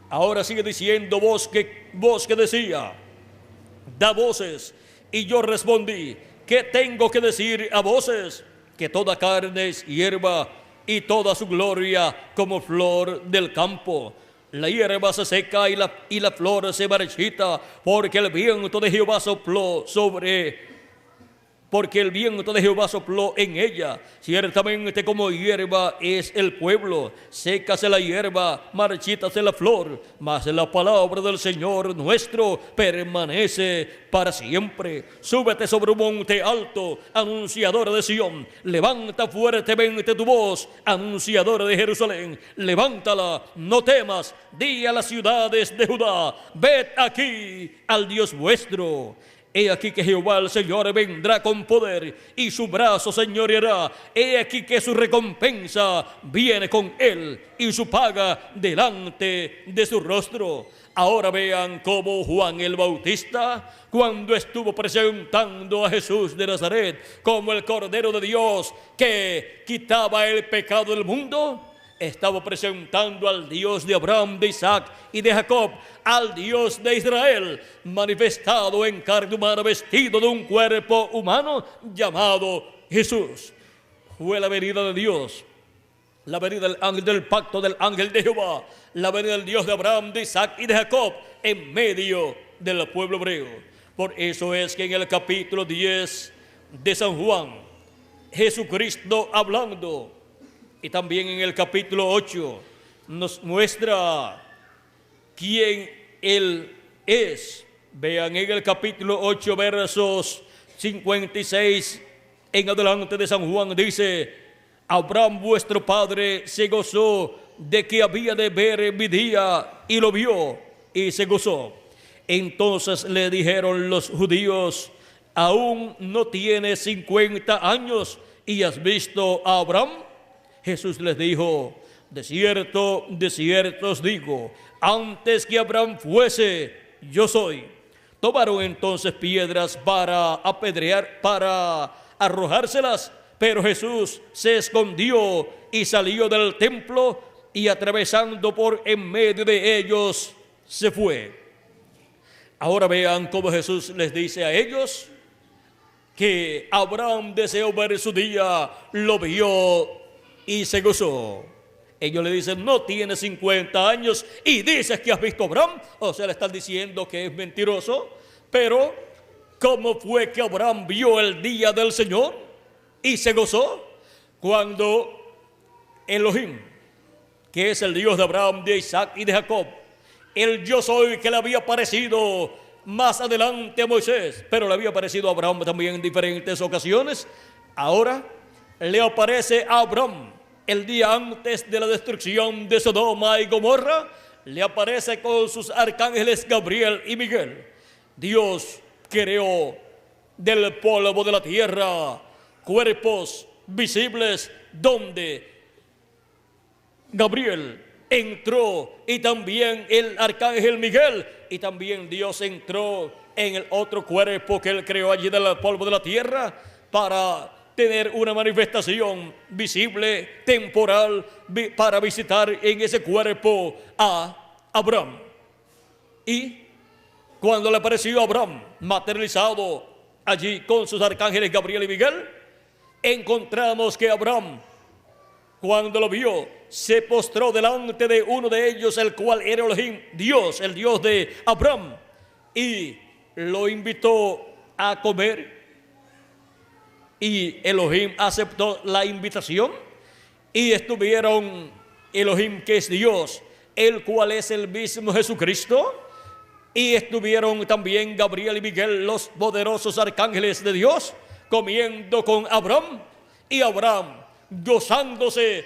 S1: Ahora sigue diciendo: voz que decía, da voces. Y yo respondí, ¿qué tengo que decir a voces? Que toda carne es hierba y toda su gloria como flor del campo. La hierba se seca y la flor se marchita, porque el viento de Jehová sopló en ella. Ciertamente como hierba es el pueblo, sécase la hierba, marchítase la flor, mas la palabra del Señor nuestro permanece para siempre. Súbete sobre un monte alto, anunciadora de Sión, levanta fuertemente tu voz, anunciadora de Jerusalén, levántala, no temas, di a las ciudades de Judá, ved aquí al Dios vuestro. He aquí que Jehová el Señor vendrá con poder y su brazo señoreará. He aquí que su recompensa viene con él y su paga delante de su rostro. Ahora vean cómo Juan el Bautista, cuando estuvo presentando a Jesús de Nazaret como el Cordero de Dios que quitaba el pecado del mundo, estaba presentando al Dios de Abraham, de Isaac y de Jacob, al Dios de Israel, manifestado en carne humana, vestido de un cuerpo humano llamado Jesús. Fue la venida de Dios, la venida del ángel del pacto, del ángel de Jehová, la venida del Dios de Abraham, de Isaac y de Jacob en medio del pueblo hebreo. Por eso es que en el capítulo 10 de San Juan, Jesucristo hablando, y también en el capítulo 8 nos muestra quién Él es. Vean en el capítulo 8, versos 56 en adelante de San Juan, dice: Abraham vuestro padre se gozó de que había de ver mi día, y lo vio y se gozó. Entonces le dijeron los judíos: ¿aún no tienes 50 años y has visto a Abraham? Jesús les dijo: de cierto os digo, antes que Abraham fuese, yo soy. Tomaron entonces piedras para apedrear, para arrojárselas, pero Jesús se escondió y salió del templo, y atravesando por en medio de ellos, se fue. Ahora vean cómo Jesús les dice a ellos que Abraham deseó ver su día, lo vio y se gozó. Ellos le dicen: no tienes 50 años y dices que has visto a Abraham. O sea, le están diciendo que es mentiroso. Pero ¿cómo fue que Abraham vio el día del Señor y se gozó? Cuando Elohim, que es el Dios de Abraham, de Isaac y de Jacob, el yo soy que le había aparecido más adelante a Moisés, pero le había aparecido a Abraham también en diferentes ocasiones, ahora le aparece a Abraham el día antes de la destrucción de Sodoma y Gomorra. Le aparece con sus arcángeles Gabriel y Miguel. Dios creó del polvo de la tierra cuerpos visibles donde Gabriel entró, y también el arcángel Miguel, y también Dios entró en el otro cuerpo que él creó allí del polvo de la tierra para tener una manifestación visible, temporal, para visitar en ese cuerpo a Abraham. Y cuando le apareció a Abraham materializado allí con sus arcángeles Gabriel y Miguel, encontramos que Abraham, cuando lo vio, se postró delante de uno de ellos, el cual era Elohim, Dios, el Dios de Abraham, y lo invitó a comer. Y Elohim aceptó la invitación, y estuvieron Elohim, que es Dios, el cual es el mismo Jesucristo, y estuvieron también Gabriel y Miguel, los poderosos arcángeles de Dios, comiendo con Abraham, y Abraham gozándose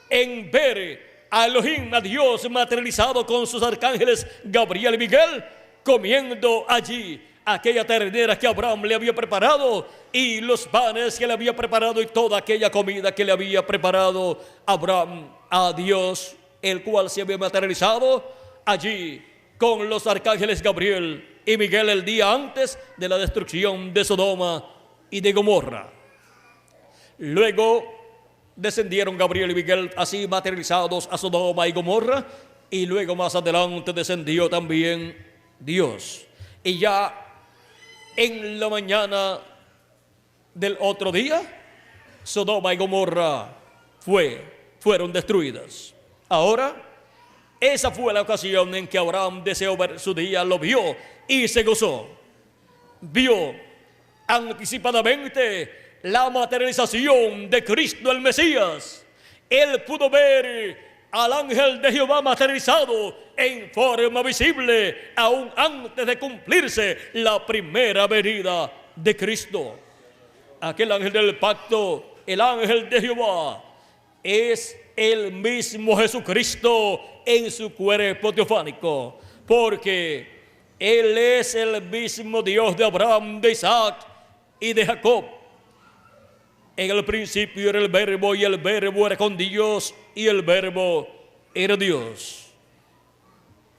S1: en ver a Elohim, a Dios materializado con sus arcángeles Gabriel y Miguel, comiendo allí aquella ternera que Abraham le había preparado, y los panes que le había preparado, y toda aquella comida que le había preparado Abraham a Dios, el cual se había materializado allí con los arcángeles Gabriel y Miguel el día antes de la destrucción de Sodoma y de Gomorra. Luego descendieron Gabriel y Miguel así materializados a Sodoma y Gomorra, y luego más adelante descendió también Dios. Y ya en la mañana del otro día, Sodoma y Gomorra fueron destruidas. Ahora, esa fue la ocasión en que Abraham deseó ver su día, lo vio y se gozó. Vio anticipadamente la materialización de Cristo el Mesías. Él pudo ver al ángel de Jehová materializado en forma visible, aún antes de cumplirse la primera venida de Cristo. Aquel ángel del pacto, el ángel de Jehová, es el mismo Jesucristo en su cuerpo teofánico, porque Él es el mismo Dios de Abraham, de Isaac y de Jacob. En el principio era el Verbo, y el Verbo era con Dios, y el Verbo era Dios.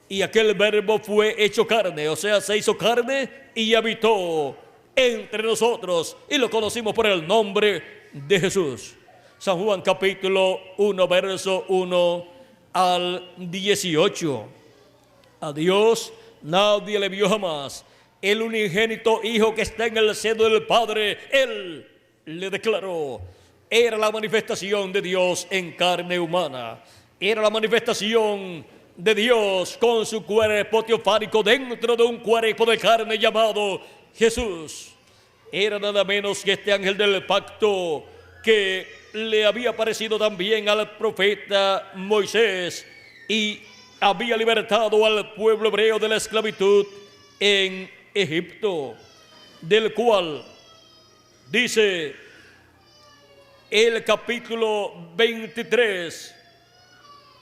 S1: Y aquel Verbo fue hecho carne, o sea, se hizo carne y habitó entre nosotros, y lo conocimos por el nombre de Jesús. San Juan capítulo 1, verso 1 al 18. A Dios nadie le vio jamás. El unigénito Hijo que está en el seno del Padre, Él le declaró. Era la manifestación de Dios en carne humana. Era la manifestación de Dios con su cuerpo teofánico dentro de un cuerpo de carne llamado Jesús. Era nada menos que este ángel del pacto que le había aparecido también al profeta Moisés y había libertado al pueblo hebreo de la esclavitud en Egipto, del cual dice el capítulo 23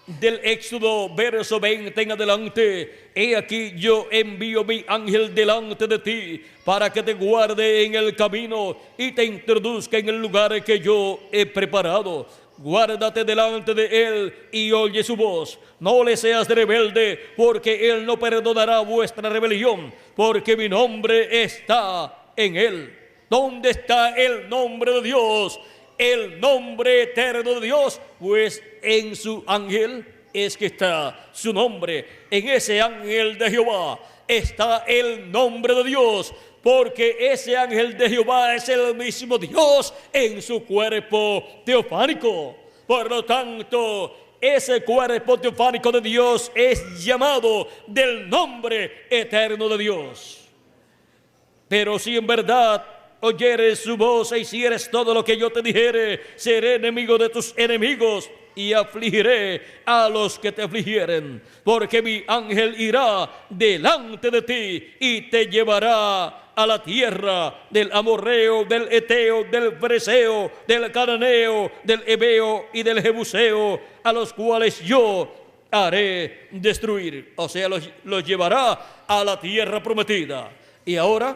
S1: del Éxodo, verso 20 en adelante: he aquí yo envío mi ángel delante de ti para que te guarde en el camino y te introduzca en el lugar que yo he preparado. Guárdate delante de él y oye su voz. No le seas rebelde, porque él no perdonará vuestra rebelión, porque mi nombre está en él. ¿Dónde está el nombre de Dios? El nombre eterno de Dios, pues en su ángel es que está su nombre. En ese ángel de Jehová está el nombre de Dios, porque ese ángel de Jehová es el mismo Dios en su cuerpo teofánico. Por lo tanto, ese cuerpo teofánico de Dios es llamado del nombre eterno de Dios. Pero si en verdad oyeres su voz e hicieres todo lo que yo te dijere, seré enemigo de tus enemigos y afligiré a los que te afligieren, porque mi ángel irá delante de ti y te llevará a la tierra del amorreo, del eteo, del fereceo, del cananeo, del heveo y del jebuseo, a los cuales yo haré destruir. O sea, los llevará a la tierra prometida. Y ahora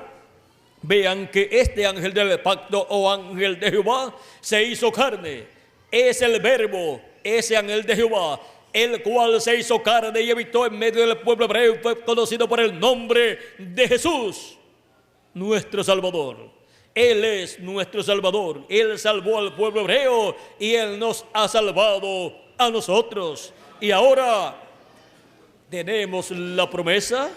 S1: vean que este ángel del pacto o ángel de Jehová se hizo carne. Es el Verbo, ese ángel de Jehová, el cual se hizo carne y habitó en medio del pueblo hebreo, fue conocido por el nombre de Jesús, nuestro Salvador. Él es nuestro Salvador. Él salvó al pueblo hebreo y Él nos ha salvado a nosotros. Y ahora tenemos la promesa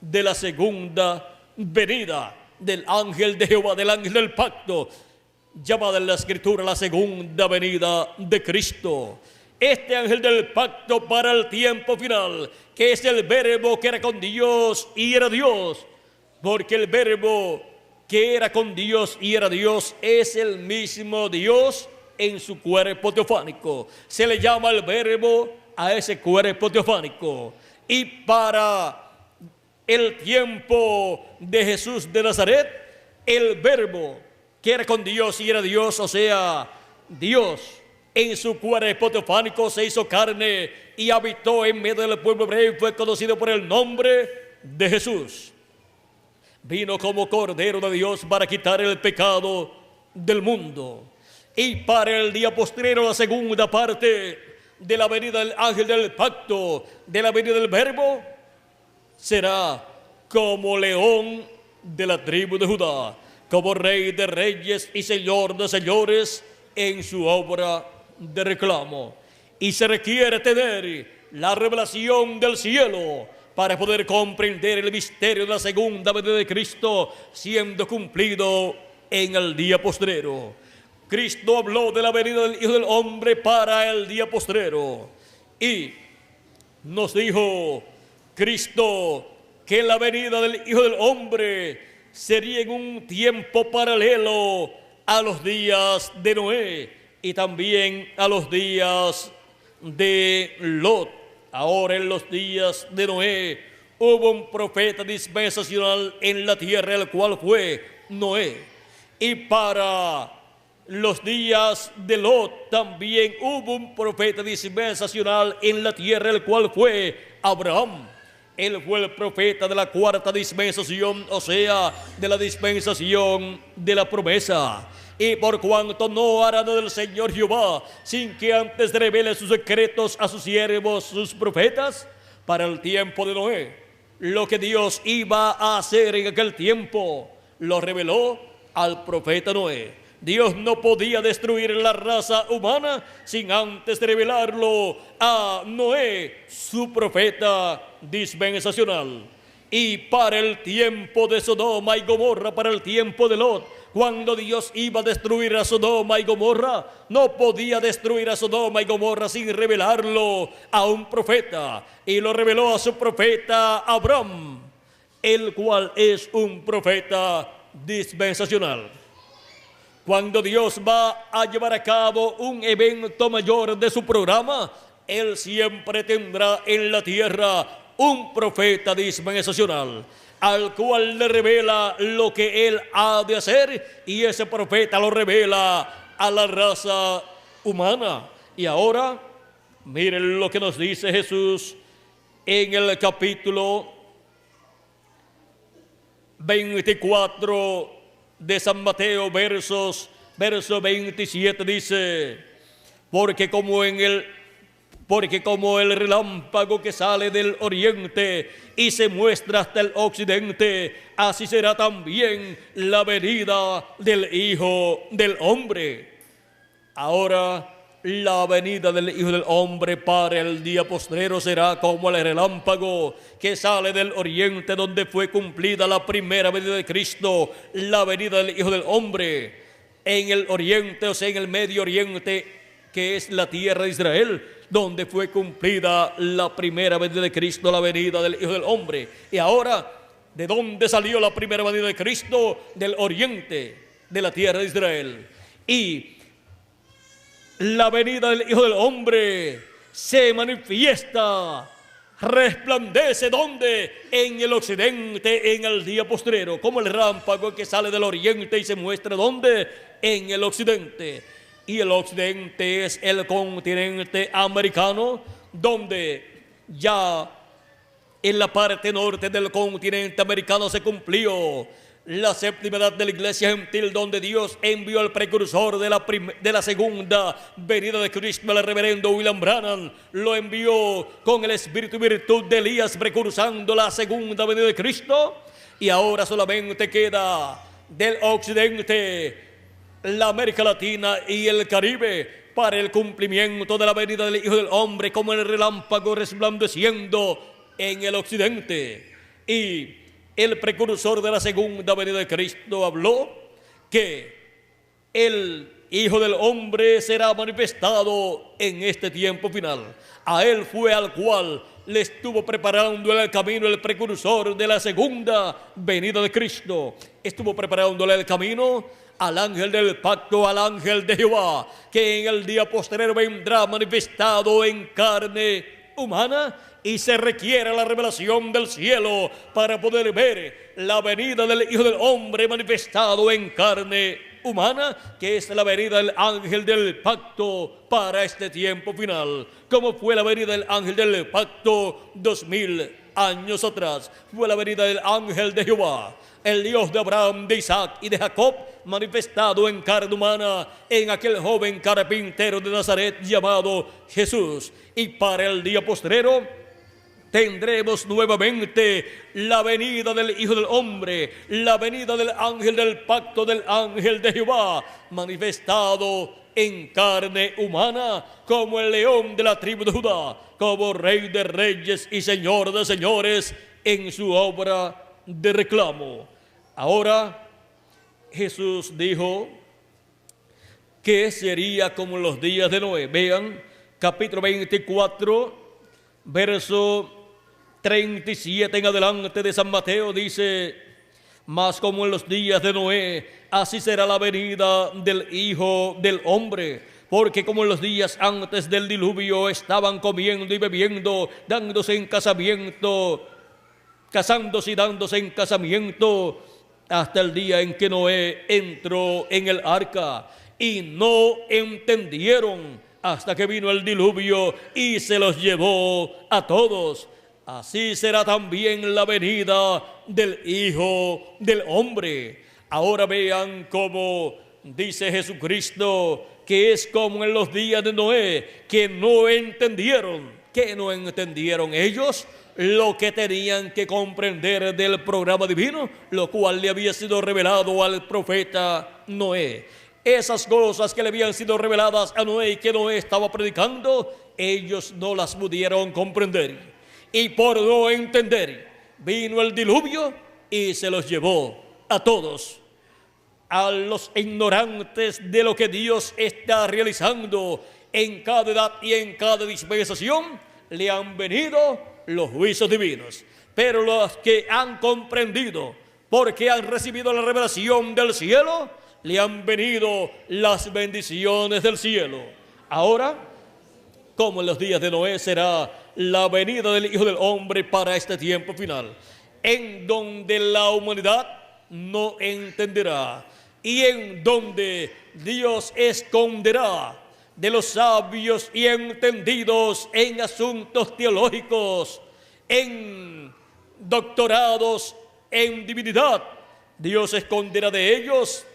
S1: de la segunda venida del ángel de Jehová, del ángel del pacto, llamada en la Escritura la segunda venida de Cristo. Este ángel del pacto para el tiempo final, que es el Verbo que era con Dios y era Dios, porque el Verbo que era con Dios y era Dios es el mismo Dios en su cuerpo teofánico. Se le llama el Verbo a ese cuerpo teofánico. Y para el tiempo de Jesús de Nazaret, el Verbo que era con Dios y era Dios, o sea, Dios en su cuerpo teofánico se hizo carne y habitó en medio del pueblo hebreo y fue conocido por el nombre de Jesús. Vino como Cordero de Dios para quitar el pecado del mundo. Y para el día postrero, la segunda parte de la venida del ángel del pacto, de la venida del Verbo, será como león de la tribu de Judá, como rey de reyes y señor de señores en su obra de reclamo. Y se requiere tener la revelación del cielo para poder comprender el misterio de la segunda venida de Cristo siendo cumplido en el día postrero. Cristo habló de la venida del Hijo del Hombre para el día postrero. Y nos dijo Cristo que la venida del Hijo del Hombre sería en un tiempo paralelo a los días de Noé y también a los días de Lot. Ahora, en los días de Noé hubo un profeta dispensacional en la tierra, el cual fue Noé. Y para los días de Lot también hubo un profeta dispensacional en la tierra, el cual fue Abraham. Él fue el profeta de la cuarta dispensación, o sea, de la dispensación de la promesa. Y por cuanto no hará nada del Señor Jehová sin que antes revele sus secretos a sus siervos, sus profetas, para el tiempo de Noé, lo que Dios iba a hacer en aquel tiempo, lo reveló al profeta Noé. Dios no podía destruir la raza humana sin antes revelarlo a Noé, su profeta dispensacional. Y para el tiempo de Sodoma y Gomorra, para el tiempo de Lot, cuando Dios iba a destruir a Sodoma y Gomorra, no podía destruir a Sodoma y Gomorra sin revelarlo a un profeta. Y lo reveló a su profeta Abraham, el cual es un profeta dispensacional. Cuando Dios va a llevar a cabo un evento mayor de su programa, Él siempre tendrá en la tierra un profeta dispensacional, al cual le revela lo que Él ha de hacer, y ese profeta lo revela a la raza humana. Y ahora, miren lo que nos dice Jesús en el capítulo 24 de San Mateo, verso 27, dice: porque como el relámpago que sale del oriente y se muestra hasta el occidente, así será también la venida del Hijo del Hombre. Ahora, la venida del Hijo del Hombre para el día postrero será como el relámpago que sale del oriente, donde fue cumplida la primera venida de Cristo, la venida del Hijo del Hombre. En el oriente, o sea, en el Medio Oriente, que es la tierra de Israel, donde fue cumplida la primera venida de Cristo, la venida del Hijo del Hombre. Y ahora, ¿de dónde salió la primera venida de Cristo? Del oriente, de la tierra de Israel. Y la venida del Hijo del Hombre se manifiesta, resplandece, ¿dónde? En el occidente, en el día postrero, como el relámpago que sale del oriente y se muestra, ¿dónde? En el occidente. Y el occidente es el continente americano, donde ya en la parte norte del continente americano se cumplió la séptima edad de la iglesia gentil, donde Dios envió al precursor de la segunda venida de Cristo, el reverendo William Branham. Lo envió con el espíritu y virtud de Elías, precursando la segunda venida de Cristo. Y ahora solamente queda del occidente la América Latina y el Caribe para el cumplimiento de la venida del Hijo del Hombre, como el relámpago resplandeciendo en el occidente. Y el precursor de la segunda venida de Cristo habló que el Hijo del Hombre será manifestado en este tiempo final. A Él fue al cual le estuvo preparando el camino el precursor de la segunda venida de Cristo. Estuvo preparándole el camino al ángel del pacto, al ángel de Jehová, que en el día posterior vendrá manifestado en carne humana. Y se requiere la revelación del cielo para poder ver la venida del Hijo del Hombre manifestado en carne humana, que es la venida del ángel del pacto para este tiempo final. Como fue la venida del ángel del pacto 2000 años atrás, fue la venida del ángel de Jehová, el Dios de Abraham, de Isaac y de Jacob, manifestado en carne humana en aquel joven carpintero de Nazaret llamado Jesús. Y para el día postrero tendremos nuevamente la venida del Hijo del Hombre, la venida del ángel del pacto, del ángel de Jehová, manifestado en carne humana como el león de la tribu de Judá, como Rey de reyes y Señor de señores en su obra de reclamo. Ahora, Jesús dijo que sería como los días de Noé. Vean, capítulo 24, verso 37 en adelante de San Mateo, dice: mas como en los días de Noé, así será la venida del Hijo del Hombre. Porque como en los días antes del diluvio estaban comiendo y bebiendo, dándose en casamiento, casándose y dándose en casamiento, hasta el día en que Noé entró en el arca, y no entendieron hasta que vino el diluvio y se los llevó a todos. Así será también la venida del Hijo del Hombre. Ahora vean cómo dice Jesucristo que es como en los días de Noé, que no entendieron. ¿Qué no entendieron ellos? Lo que tenían que comprender del programa divino, lo cual le había sido revelado al profeta Noé. Esas cosas que le habían sido reveladas a Noé y que Noé estaba predicando, ellos no las pudieron comprender. Y por no entender, vino el diluvio y se los llevó a todos. A los ignorantes de lo que Dios está realizando en cada edad y en cada dispensación, le han venido los juicios divinos. Pero los que han comprendido, porque han recibido la revelación del cielo, le han venido las bendiciones del cielo. Ahora, como en los días de Noé, será la venida del Hijo del Hombre para este tiempo final, en donde la humanidad no entenderá y en donde Dios esconderá de los sabios y entendidos en asuntos teológicos, en doctorados en divinidad. Dios esconderá de ellos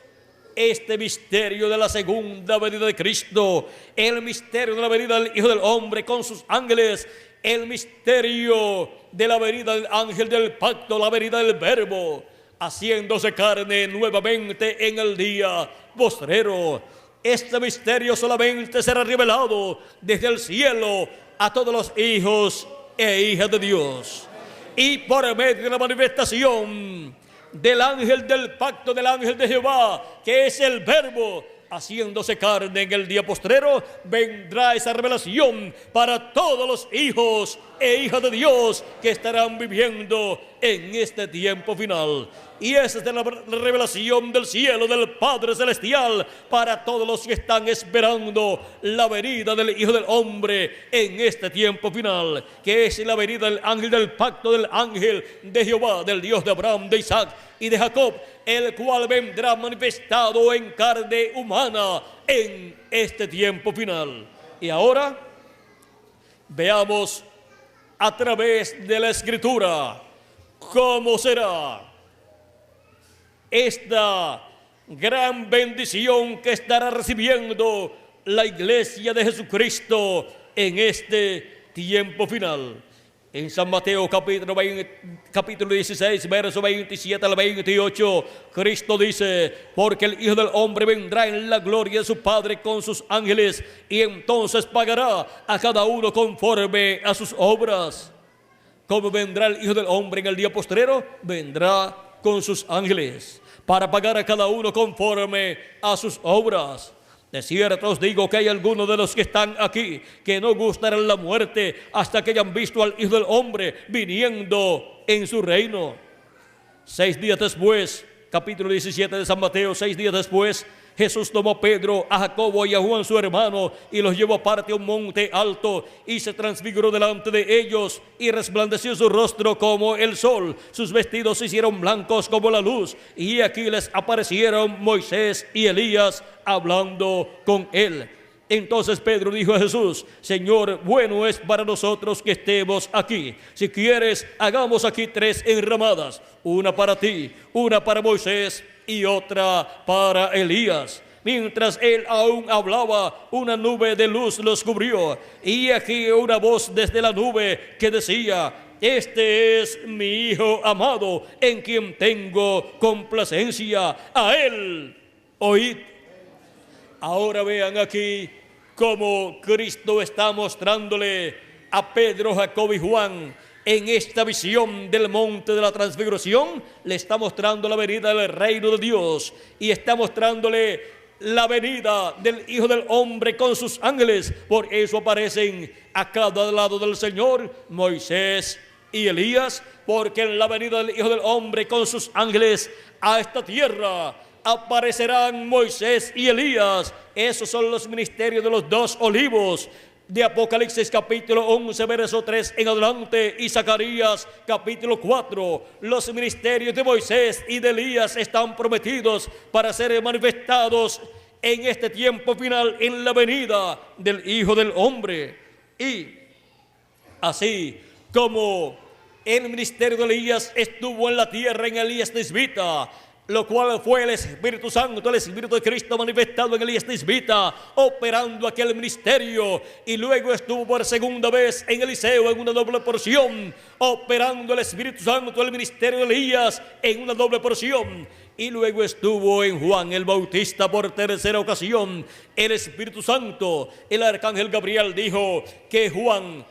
S1: este misterio de la segunda venida de Cristo, el misterio de la venida del Hijo del Hombre con sus ángeles, el misterio de la venida del ángel del pacto, la venida del Verbo, haciéndose carne nuevamente en el día postrero. Este misterio solamente será revelado desde el cielo a todos los hijos e hijas de Dios. Y por medio de la manifestación del ángel del pacto, del ángel de Jehová, que es el Verbo, haciéndose carne en el día postrero, vendrá esa revelación para todos los hijos e hijas de Dios que estarán viviendo en este tiempo final. Y esa es la revelación del cielo, del Padre Celestial, para todos los que están esperando la venida del Hijo del Hombre en este tiempo final, que es la venida del ángel del pacto, del ángel de Jehová, del Dios de Abraham, de Isaac y de Jacob, el cual vendrá manifestado en carne humana en este tiempo final. Y ahora veamos a través de la Escritura cómo será esta gran bendición que estará recibiendo la iglesia de Jesucristo en este tiempo final. En San Mateo capítulo 16, verso 27 al 28, Cristo dice: porque el Hijo del Hombre vendrá en la gloria de su Padre con sus ángeles, y entonces pagará a cada uno conforme a sus obras. ¿Cómo vendrá el Hijo del Hombre en el día postrero? Vendrá con sus ángeles para pagar a cada uno conforme a sus obras. De cierto os digo que hay algunos de los que están aquí que no gustarán la muerte hasta que hayan visto al Hijo del Hombre viniendo en su reino. 6 días después, capítulo 17 de San Mateo, 6 días después, Jesús tomó a Pedro, a Jacobo y a Juan su hermano y los llevó aparte a un monte alto y se transfiguró delante de ellos y resplandeció su rostro como el sol. Sus vestidos se hicieron blancos como la luz y aquí les aparecieron Moisés y Elías hablando con él. Entonces Pedro dijo a Jesús: Señor, bueno es para nosotros que estemos aquí. Si quieres, hagamos aquí 3 enramadas, una para ti, una para Moisés y otra para Elías. Mientras él aún hablaba, una nube de luz los cubrió, y aquí una voz desde la nube que decía: este es mi Hijo amado, en quien tengo complacencia, a él oíd. Ahora vean aquí cómo Cristo está mostrándole a Pedro, Jacob y Juan en esta visión del monte de la transfiguración, le está mostrando la venida del reino de Dios y está mostrándole la venida del Hijo del Hombre con sus ángeles. Por eso aparecen a cada lado del Señor Moisés y Elías, porque en la venida del Hijo del Hombre con sus ángeles a esta tierra aparecerán Moisés y Elías. Esos son los ministerios de los dos olivos de Apocalipsis capítulo 11 verso 3 en adelante, y Zacarías capítulo 4. Los ministerios de Moisés y de Elías están prometidos para ser manifestados en este tiempo final, en la venida del Hijo del Hombre. Y así como el ministerio de Elías estuvo en la tierra en Elías Tisbita, lo cual fue el Espíritu Santo, el Espíritu de Cristo manifestado en Elías Tisbita, operando aquel ministerio, y luego estuvo por segunda vez en Eliseo en una doble porción, operando el Espíritu Santo, el ministerio de Elías en una doble porción, y luego estuvo en Juan el Bautista por tercera ocasión. El Espíritu Santo, el arcángel Gabriel dijo que Juan,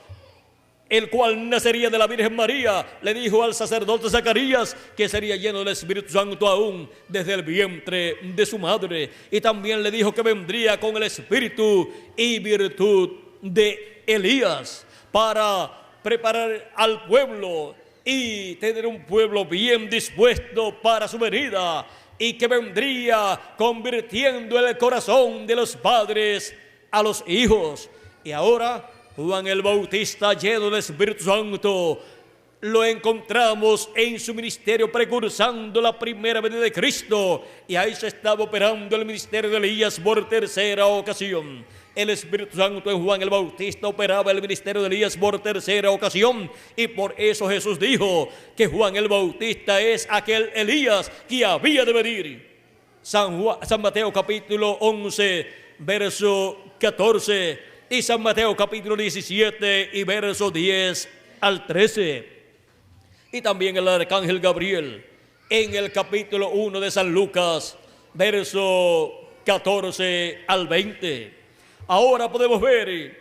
S1: el cual nacería de la Virgen María, le dijo al sacerdote Zacarías que sería lleno del Espíritu Santo aún desde el vientre de su madre. Y también le dijo que vendría con el espíritu y virtud de Elías para preparar al pueblo y tener un pueblo bien dispuesto para su venida, y que vendría convirtiendo el corazón de los padres a los hijos. Y ahora Juan el Bautista, lleno del Espíritu Santo, lo encontramos en su ministerio precursando la primera venida de Cristo, y ahí se estaba operando el ministerio de Elías por tercera ocasión. El Espíritu Santo en Juan el Bautista operaba el ministerio de Elías por tercera ocasión, y por eso Jesús dijo que Juan el Bautista es aquel Elías que había de venir. San Mateo capítulo 11 verso 14 y San Mateo capítulo 17 y verso 10 al 13. Y también el arcángel Gabriel en el capítulo 1 de San Lucas, verso 14 al 20. Ahora podemos ver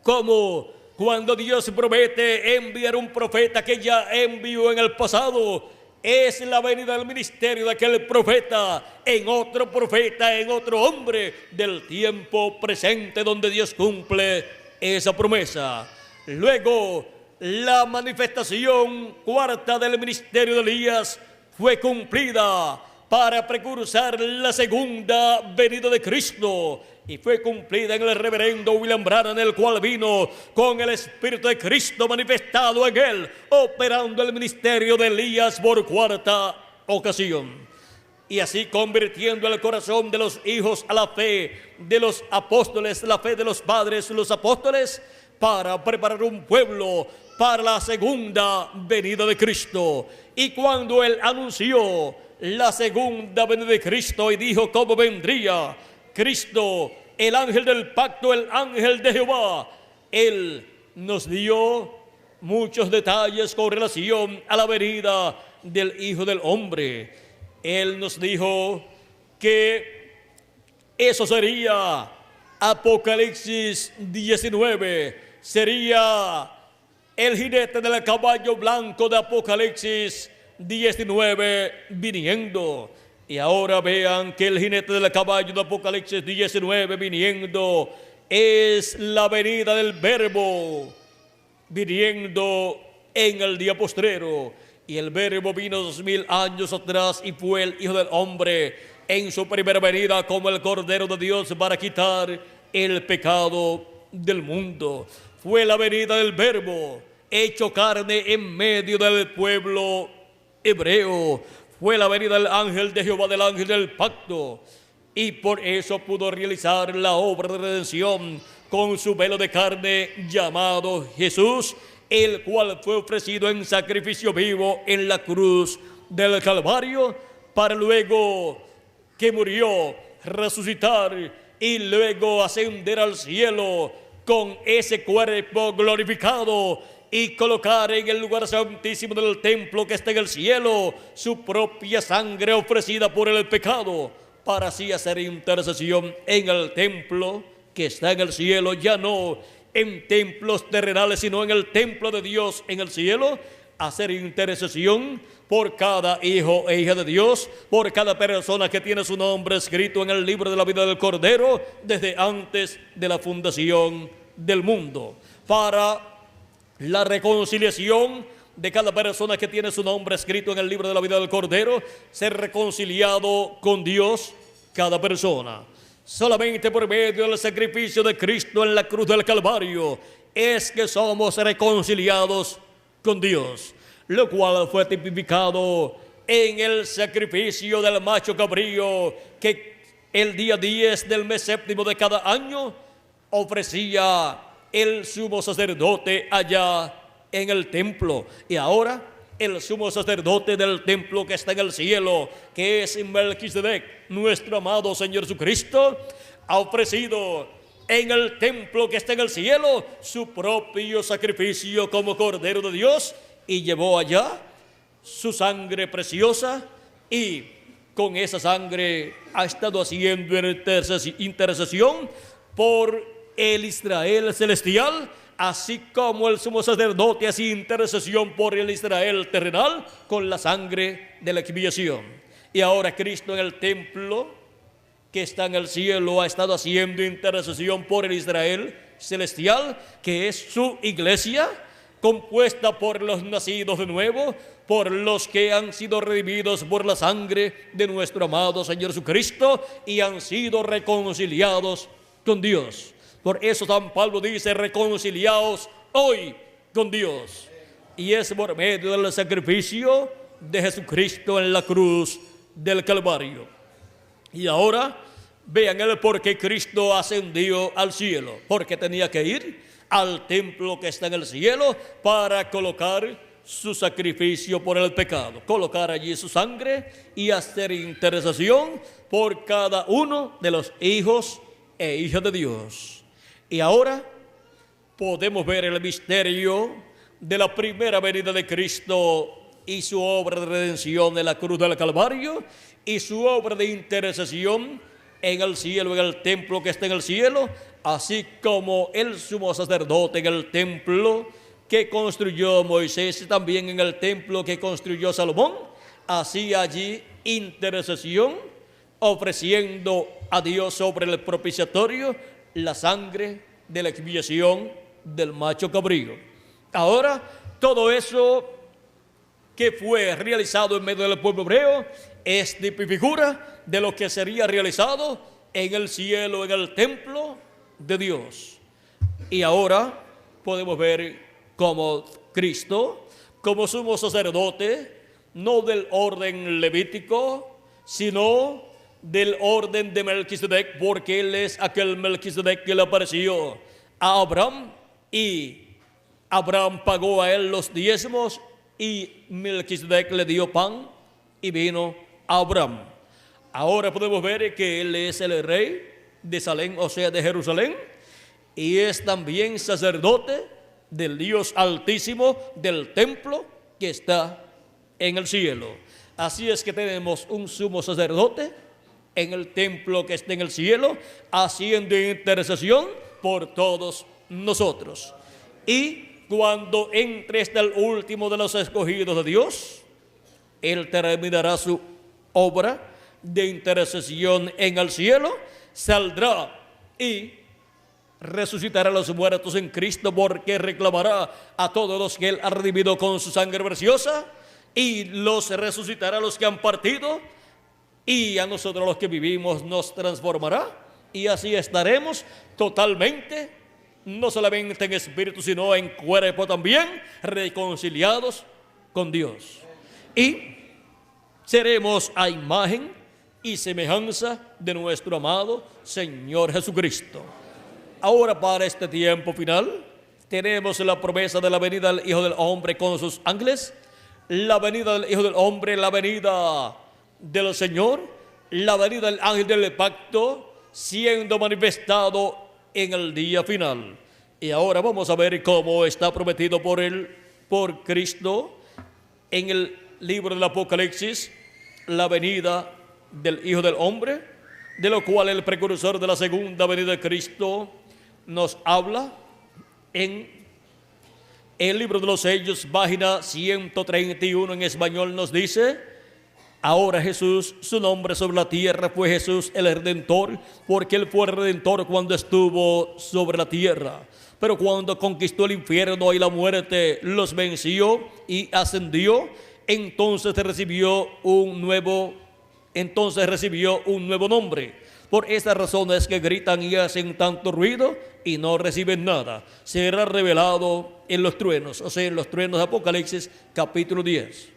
S1: cómo cuando Dios promete enviar un profeta que ya envió en el pasado, es la venida del ministerio de aquel profeta en otro profeta, en otro hombre del tiempo presente, donde Dios cumple esa promesa. Luego, la manifestación cuarta del ministerio de Elías fue cumplida para precursar la segunda venida de Cristo, y fue cumplida en el reverendo William Branham, el cual vino con el Espíritu de Cristo manifestado en él, operando el ministerio de Elías por cuarta ocasión, y así convirtiendo el corazón de los hijos a la fe de los apóstoles, la fe de los padres, los apóstoles, para preparar un pueblo para la segunda venida de Cristo. Y cuando él anunció la segunda venida de Cristo y dijo cómo vendría Cristo, el ángel del pacto, el ángel de Jehová, él nos dio muchos detalles con relación a la venida del Hijo del Hombre. Él nos dijo que eso sería Apocalipsis 19, sería el jinete del caballo blanco de Apocalipsis 19 viniendo. Y ahora vean que el jinete del caballo de Apocalipsis 19 viniendo es la venida del Verbo viniendo en el día postrero. Y el Verbo vino 2000 años atrás y fue el Hijo del Hombre en su primera venida como el Cordero de Dios para quitar el pecado del mundo. Fue la venida del Verbo hecho carne en medio del pueblo hebreo. Fue la venida del ángel de Jehová, del ángel del pacto, y por eso pudo realizar la obra de redención con su velo de carne llamado Jesús, el cual fue ofrecido en sacrificio vivo en la cruz del Calvario, para luego que murió, resucitar y luego ascender al cielo con ese cuerpo glorificado y colocar en el lugar santísimo del templo que está en el cielo su propia sangre ofrecida por el pecado, para así hacer intercesión en el templo que está en el cielo, ya no en templos terrenales, sino en el templo de Dios en el cielo, hacer intercesión por cada hijo e hija de Dios, por cada persona que tiene su nombre escrito en el libro de la vida del Cordero desde antes de la fundación del mundo, para la reconciliación de cada persona que tiene su nombre escrito en el libro de la vida del Cordero, ser reconciliado con Dios cada persona. Solamente por medio del sacrificio de Cristo en la cruz del Calvario es que somos reconciliados con Dios, lo cual fue tipificado en el sacrificio del macho cabrío que el día 10 del mes séptimo de cada año ofrecía el sumo sacerdote allá en el templo. Y ahora el sumo sacerdote del templo que está en el cielo, que es Melquisedec, nuestro amado Señor Jesucristo, ha ofrecido en el templo que está en el cielo su propio sacrificio como Cordero de Dios, y llevó allá su sangre preciosa, y con esa sangre ha estado haciendo intercesión por el Israel celestial, así como el sumo sacerdote hacía intercesión por el Israel terrenal con la sangre de la expiación. Y ahora Cristo en el templo que está en el cielo ha estado haciendo intercesión por el Israel celestial, que es su iglesia, compuesta por los nacidos de nuevo, por los que han sido redimidos por la sangre de nuestro amado Señor Jesucristo y han sido reconciliados con Dios. Por eso San Pablo dice: reconciliaos hoy con Dios. Y es por medio del sacrificio de Jesucristo en la cruz del Calvario. Y ahora vean el por qué Cristo ascendió al cielo. Porque tenía que ir al templo que está en el cielo para colocar su sacrificio por el pecado, colocar allí su sangre y hacer intercesión por cada uno de los hijos e hijas de Dios. Y ahora podemos ver el misterio de la primera venida de Cristo y su obra de redención en la cruz del Calvario y su obra de intercesión en el cielo, en el templo que está en el cielo, así como el sumo sacerdote en el templo que construyó Moisés y también en el templo que construyó Salomón, hacía allí intercesión, ofreciendo a Dios sobre el propiciatorio la sangre de la expiación del macho cabrío. Ahora, todo eso que fue realizado en medio del pueblo hebreo es figura de lo que sería realizado en el cielo, en el templo de Dios. Y ahora podemos ver cómo Cristo, como sumo sacerdote, no del orden levítico, sino del orden de Melquisedec, porque él es aquel Melquisedec que le apareció a Abraham, y Abraham pagó a él los diezmos, y Melquisedec le dio pan y vino a Abraham. Ahora podemos ver que él es el rey de Salem, o sea, de Jerusalén, y es también sacerdote del Dios Altísimo, del templo que está en el cielo. Así es que tenemos un sumo sacerdote en el templo que está en el cielo, haciendo intercesión por todos nosotros. Y cuando entre hasta el último de los escogidos de Dios, él terminará su obra de intercesión en el cielo, saldrá y resucitará a los muertos en Cristo, porque reclamará a todos los que él ha redimido con su sangre preciosa, y los resucitará a los que han partido, y a nosotros los que vivimos nos transformará, y así estaremos totalmente, no solamente en espíritu, sino en cuerpo también, reconciliados con Dios. Y seremos a imagen y semejanza de nuestro amado Señor Jesucristo. Ahora, para este tiempo final, tenemos la promesa de la venida del Hijo del Hombre con sus ángeles, la venida del Hijo del Hombre, la venida del Señor, la venida del ángel del pacto, siendo manifestado en el día final. Y ahora vamos a ver cómo está prometido por Cristo en el libro del Apocalipsis, la venida del Hijo del Hombre, de lo cual el precursor de la segunda venida de Cristo nos habla En el libro de los sellos, página 131 en español nos dice: ahora Jesús, su nombre sobre la tierra fue Jesús el Redentor, porque Él fue el Redentor cuando estuvo sobre la tierra. Pero cuando conquistó el infierno y la muerte, los venció y ascendió, entonces recibió un nuevo nombre. Por esta razón es que gritan y hacen tanto ruido y no reciben nada. Será revelado en los truenos, o sea, en los truenos de Apocalipsis capítulo 10.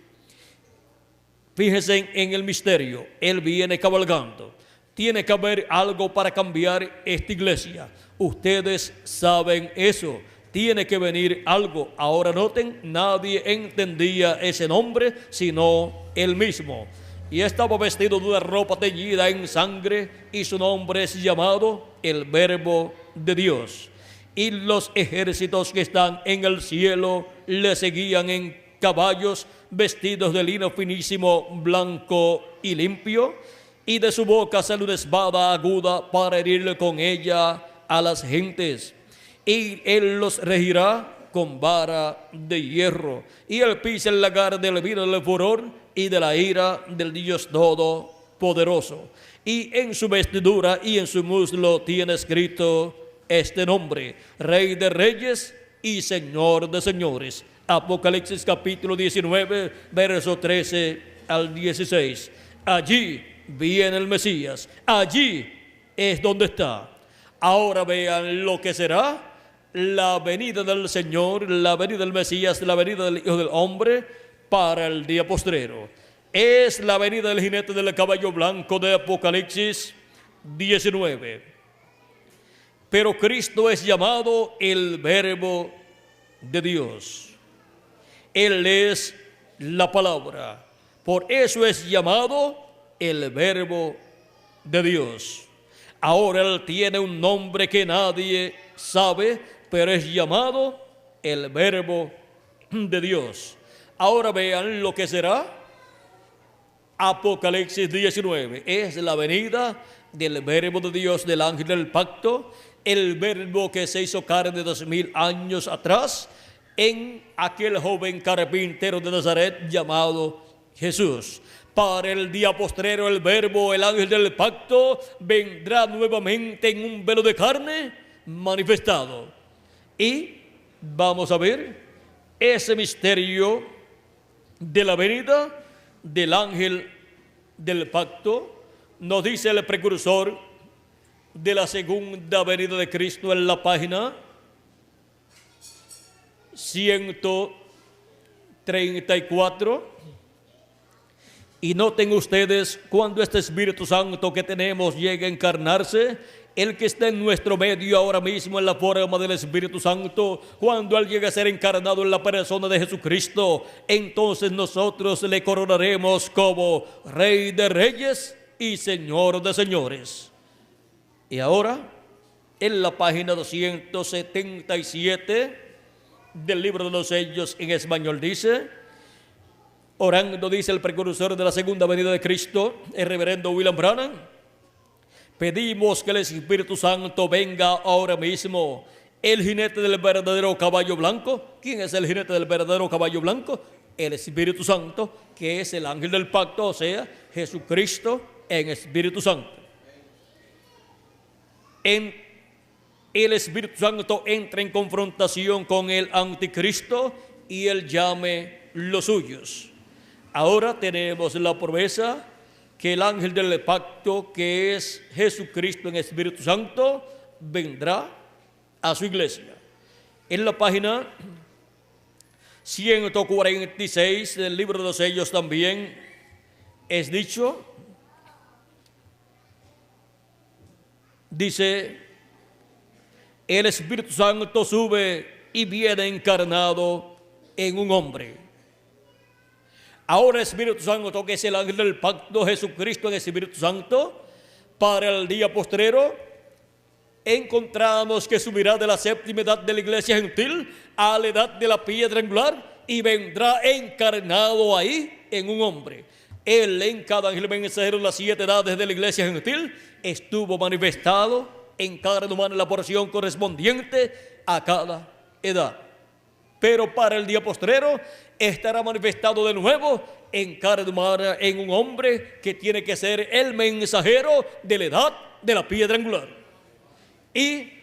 S1: Fíjense en el misterio. Él viene cabalgando. Tiene que haber algo para cambiar esta iglesia. Ustedes saben eso. Tiene que venir algo. Ahora noten, nadie entendía ese nombre sino él mismo. Y estaba vestido de una ropa teñida en sangre, y su nombre es llamado el Verbo de Dios. Y los ejércitos que están en el cielo le seguían en caballos vestidos de lino finísimo, blanco y limpio, y de su boca sale una espada aguda para herirle con ella a las gentes. Y él los regirá con vara de hierro, y él pisa el lagar del vino del furor y de la ira del Dios Todopoderoso. Y en su vestidura y en su muslo tiene escrito este nombre: Rey de Reyes y Señor de Señores. Apocalipsis capítulo 19, verso 13 al 16. Allí viene el Mesías. Allí es donde está. Ahora vean lo que será la venida del Señor, la venida del Mesías, la venida del Hijo del Hombre para el día postrero. Es la venida del jinete del caballo blanco de Apocalipsis 19. Pero Cristo es llamado el Verbo de Dios. Él es la palabra. Por eso es llamado el Verbo de Dios. Ahora Él tiene un nombre que nadie sabe, pero es llamado el Verbo de Dios. Ahora vean lo que será Apocalipsis 19. Es la venida del Verbo de Dios, del ángel del pacto, el Verbo que se hizo carne 2000 años atrás en aquel joven carpintero de Nazaret llamado Jesús. Para el día postrero, el Verbo, el ángel del pacto, vendrá nuevamente en un velo de carne manifestado. Y vamos a ver ese misterio de la venida del ángel del pacto. Nos dice el precursor de la segunda venida de Cristo en la página 134. Y noten ustedes, cuando este Espíritu Santo que tenemos llegue a encarnarse, el que está en nuestro medio ahora mismo en la forma del Espíritu Santo, cuando Él llegue a ser encarnado en la persona de Jesucristo, entonces nosotros le coronaremos como Rey de Reyes y Señor de Señores. Y ahora, en la página 277 del libro de los sellos en español dice: orando, dice el precursor de la segunda venida de Cristo, el reverendo William Branham, pedimos que el Espíritu Santo venga ahora mismo. El jinete del verdadero caballo blanco. ¿Quién es el jinete del verdadero caballo blanco? El Espíritu Santo, que es el ángel del pacto, o sea, Jesucristo en Espíritu Santo. El Espíritu Santo entra en confrontación con el anticristo y él llame los suyos. Ahora tenemos la promesa que el ángel del pacto, que es Jesucristo en Espíritu Santo, vendrá a su iglesia. En la página 146 del libro de los sellos también es dicho, dice: el Espíritu Santo sube y viene encarnado en un hombre. Ahora el Espíritu Santo, que es el ángel del pacto, Jesucristo en el Espíritu Santo, para el día postrero, encontramos que subirá de la séptima edad de la iglesia gentil a la edad de la piedra angular y vendrá encarnado ahí en un hombre. Él, en cada ángel mensajero de las 7 edades de la iglesia gentil, estuvo manifestado en carne humana en la porción correspondiente a cada edad. Pero para el día postrero estará manifestado de nuevo en carne humana, en un hombre que tiene que ser el mensajero de la edad de la piedra angular. Y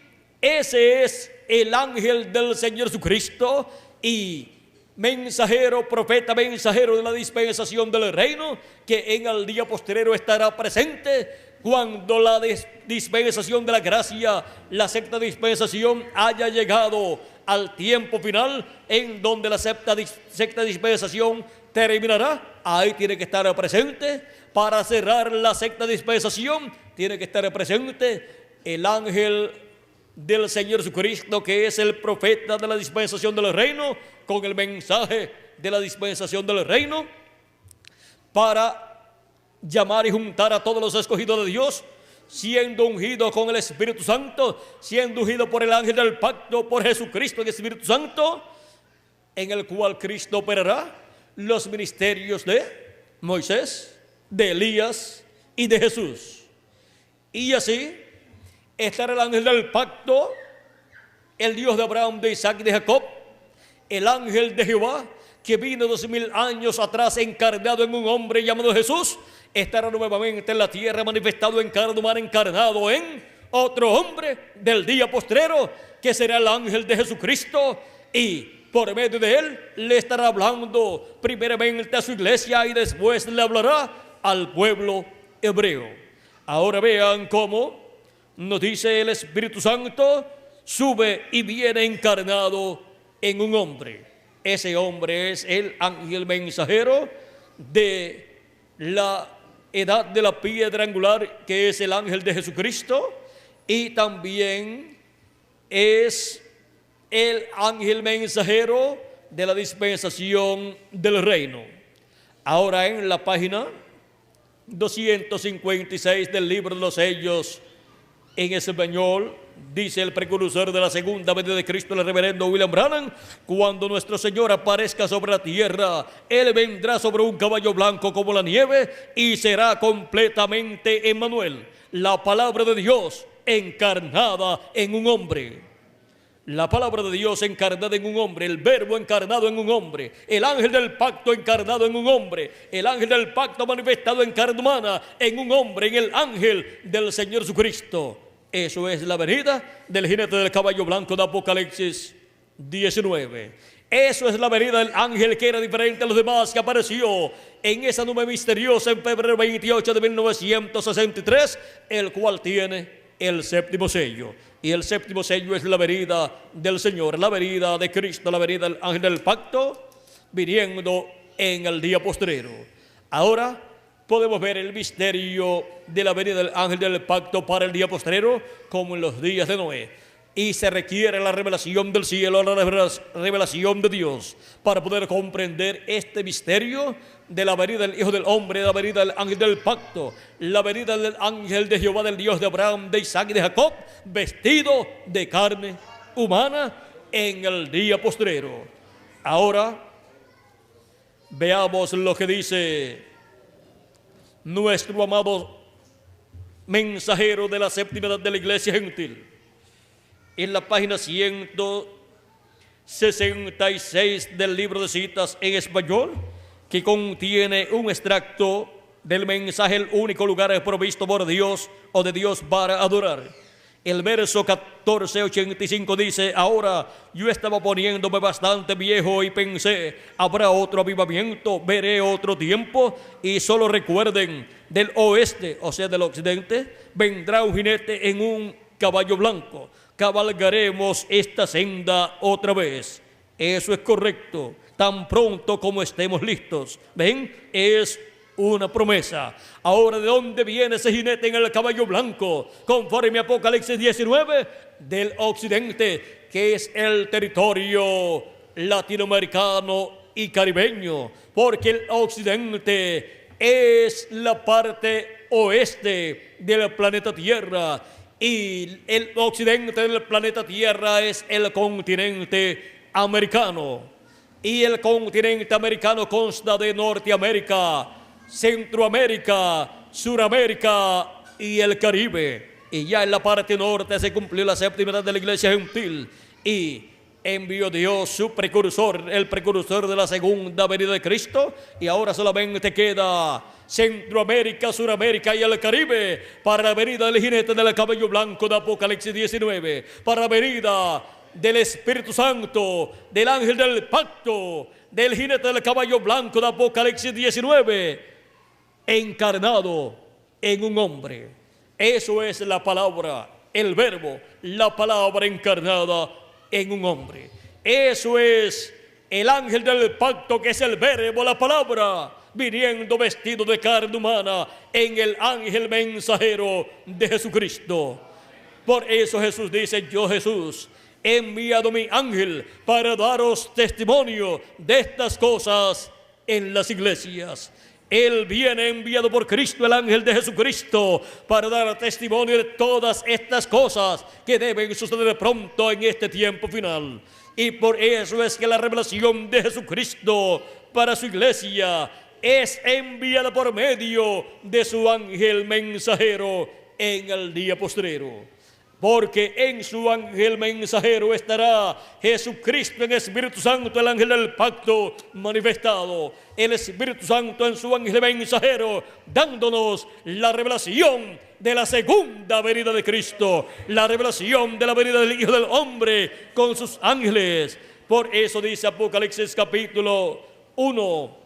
S1: ese es el ángel del Señor Jesucristo y mensajero, profeta, mensajero de la dispensación del reino, que en el día postrero estará presente cuando la dispensación de la gracia, la sexta dispensación, haya llegado al tiempo final, en donde la sexta dispensación terminará. Ahí tiene que estar presente. Para cerrar la sexta dispensación tiene que estar presente el ángel del Señor Jesucristo, que es el profeta de la dispensación del reino, con el mensaje de la dispensación del reino, para llamar y juntar a todos los escogidos de Dios, siendo ungido con el Espíritu Santo, siendo ungido por el ángel del pacto, por Jesucristo en el Espíritu Santo, en el cual Cristo operará los ministerios de Moisés, de Elías y de Jesús. Y así estará el ángel del pacto, el Dios de Abraham, de Isaac y de Jacob, el ángel de Jehová, que vino 2000 años atrás encarnado en un hombre llamado Jesús, estará nuevamente en la tierra, manifestado en carne humana, encarnado en otro hombre del día postrero, que será el ángel de Jesucristo, y por medio de él le estará hablando primeramente a su iglesia y después le hablará al pueblo hebreo. Ahora vean cómo nos dice el Espíritu Santo, sube y viene encarnado en un hombre. Ese hombre es el ángel mensajero de la edad de la piedra angular, que es el ángel de Jesucristo, y también es el ángel mensajero de la dispensación del reino. Ahora en la página 256 del libro de los sellos, en español, dice el precursor de la segunda venida de Cristo, el reverendo William Branham: cuando nuestro Señor aparezca sobre la tierra, Él vendrá sobre un caballo blanco como la nieve y será completamente Emmanuel, la palabra de Dios encarnada en un hombre. La palabra de Dios encarnada en un hombre, el verbo encarnado en un hombre, el ángel del pacto encarnado en un hombre, el ángel del pacto manifestado en carne humana en un hombre, en el ángel del Señor Jesucristo. Eso es la venida del jinete del caballo blanco de Apocalipsis 19. Eso es la venida del ángel que era diferente a los demás, que apareció en esa nube misteriosa en febrero 28 de 1963, el cual tiene el séptimo sello. Y el séptimo sello es la venida del Señor, la venida de Cristo, la venida del ángel del pacto, viniendo en el día postrero. Ahora podemos ver el misterio de la venida del ángel del pacto para el día postrero, como en los días de Noé. Y se requiere la revelación del cielo, la revelación de Dios, para poder comprender este misterio de la venida del Hijo del Hombre, la venida del ángel del pacto, la venida del ángel de Jehová, del Dios de Abraham, de Isaac y de Jacob, vestido de carne humana en el día postrero. Ahora veamos lo que dice nuestro amado mensajero de la séptima edad de la iglesia gentil, en la página 166 del libro de citas en español, que contiene un extracto del mensaje: el único lugar provisto por Dios o de Dios para adorar. El verso 1485 dice: ahora yo estaba poniéndome bastante viejo y pensé, habrá otro avivamiento, veré otro tiempo, y solo recuerden, del oeste, o sea del occidente, vendrá un jinete en un caballo blanco. Cabalgaremos esta senda otra vez. Eso es correcto, tan pronto como estemos listos. ¿Ven? Es una promesa. Ahora, ¿de dónde viene ese jinete en el caballo blanco? Conforme a Apocalipsis 19, del occidente, que es el territorio latinoamericano y caribeño, porque el occidente es la parte oeste del planeta Tierra, y el occidente del planeta Tierra es el continente americano, y el continente americano consta de Norteamérica, Centroamérica, Suramérica y el Caribe. Y ya en la parte norte se cumplió la séptima edad de la iglesia gentil, y envió Dios su precursor, el precursor de la segunda venida de Cristo, y ahora solamente queda Centroamérica, Suramérica y el Caribe para la venida del jinete del cabello blanco de Apocalipsis 19, para la venida del Espíritu Santo, del ángel del pacto, del jinete del caballo blanco de Apocalipsis 19, encarnado en un hombre. Eso es la palabra, el verbo, la palabra encarnada en un hombre. Eso es el ángel del pacto, que es el verbo, la palabra, viniendo vestido de carne humana en el ángel mensajero de Jesucristo. Por eso Jesús dice: yo, Jesús, he enviado mi ángel para daros testimonio de estas cosas en las iglesias. Él viene enviado por Cristo, el ángel de Jesucristo, para dar testimonio de todas estas cosas que deben suceder pronto en este tiempo final. Y por eso es que la revelación de Jesucristo para su iglesia es enviada por medio de su ángel mensajero en el día postrero. Porque en su ángel mensajero estará Jesucristo en Espíritu Santo, el ángel del pacto manifestado. El Espíritu Santo en su ángel mensajero, dándonos la revelación de la segunda venida de Cristo, la revelación de la venida del Hijo del Hombre con sus ángeles. Por eso dice Apocalipsis capítulo 1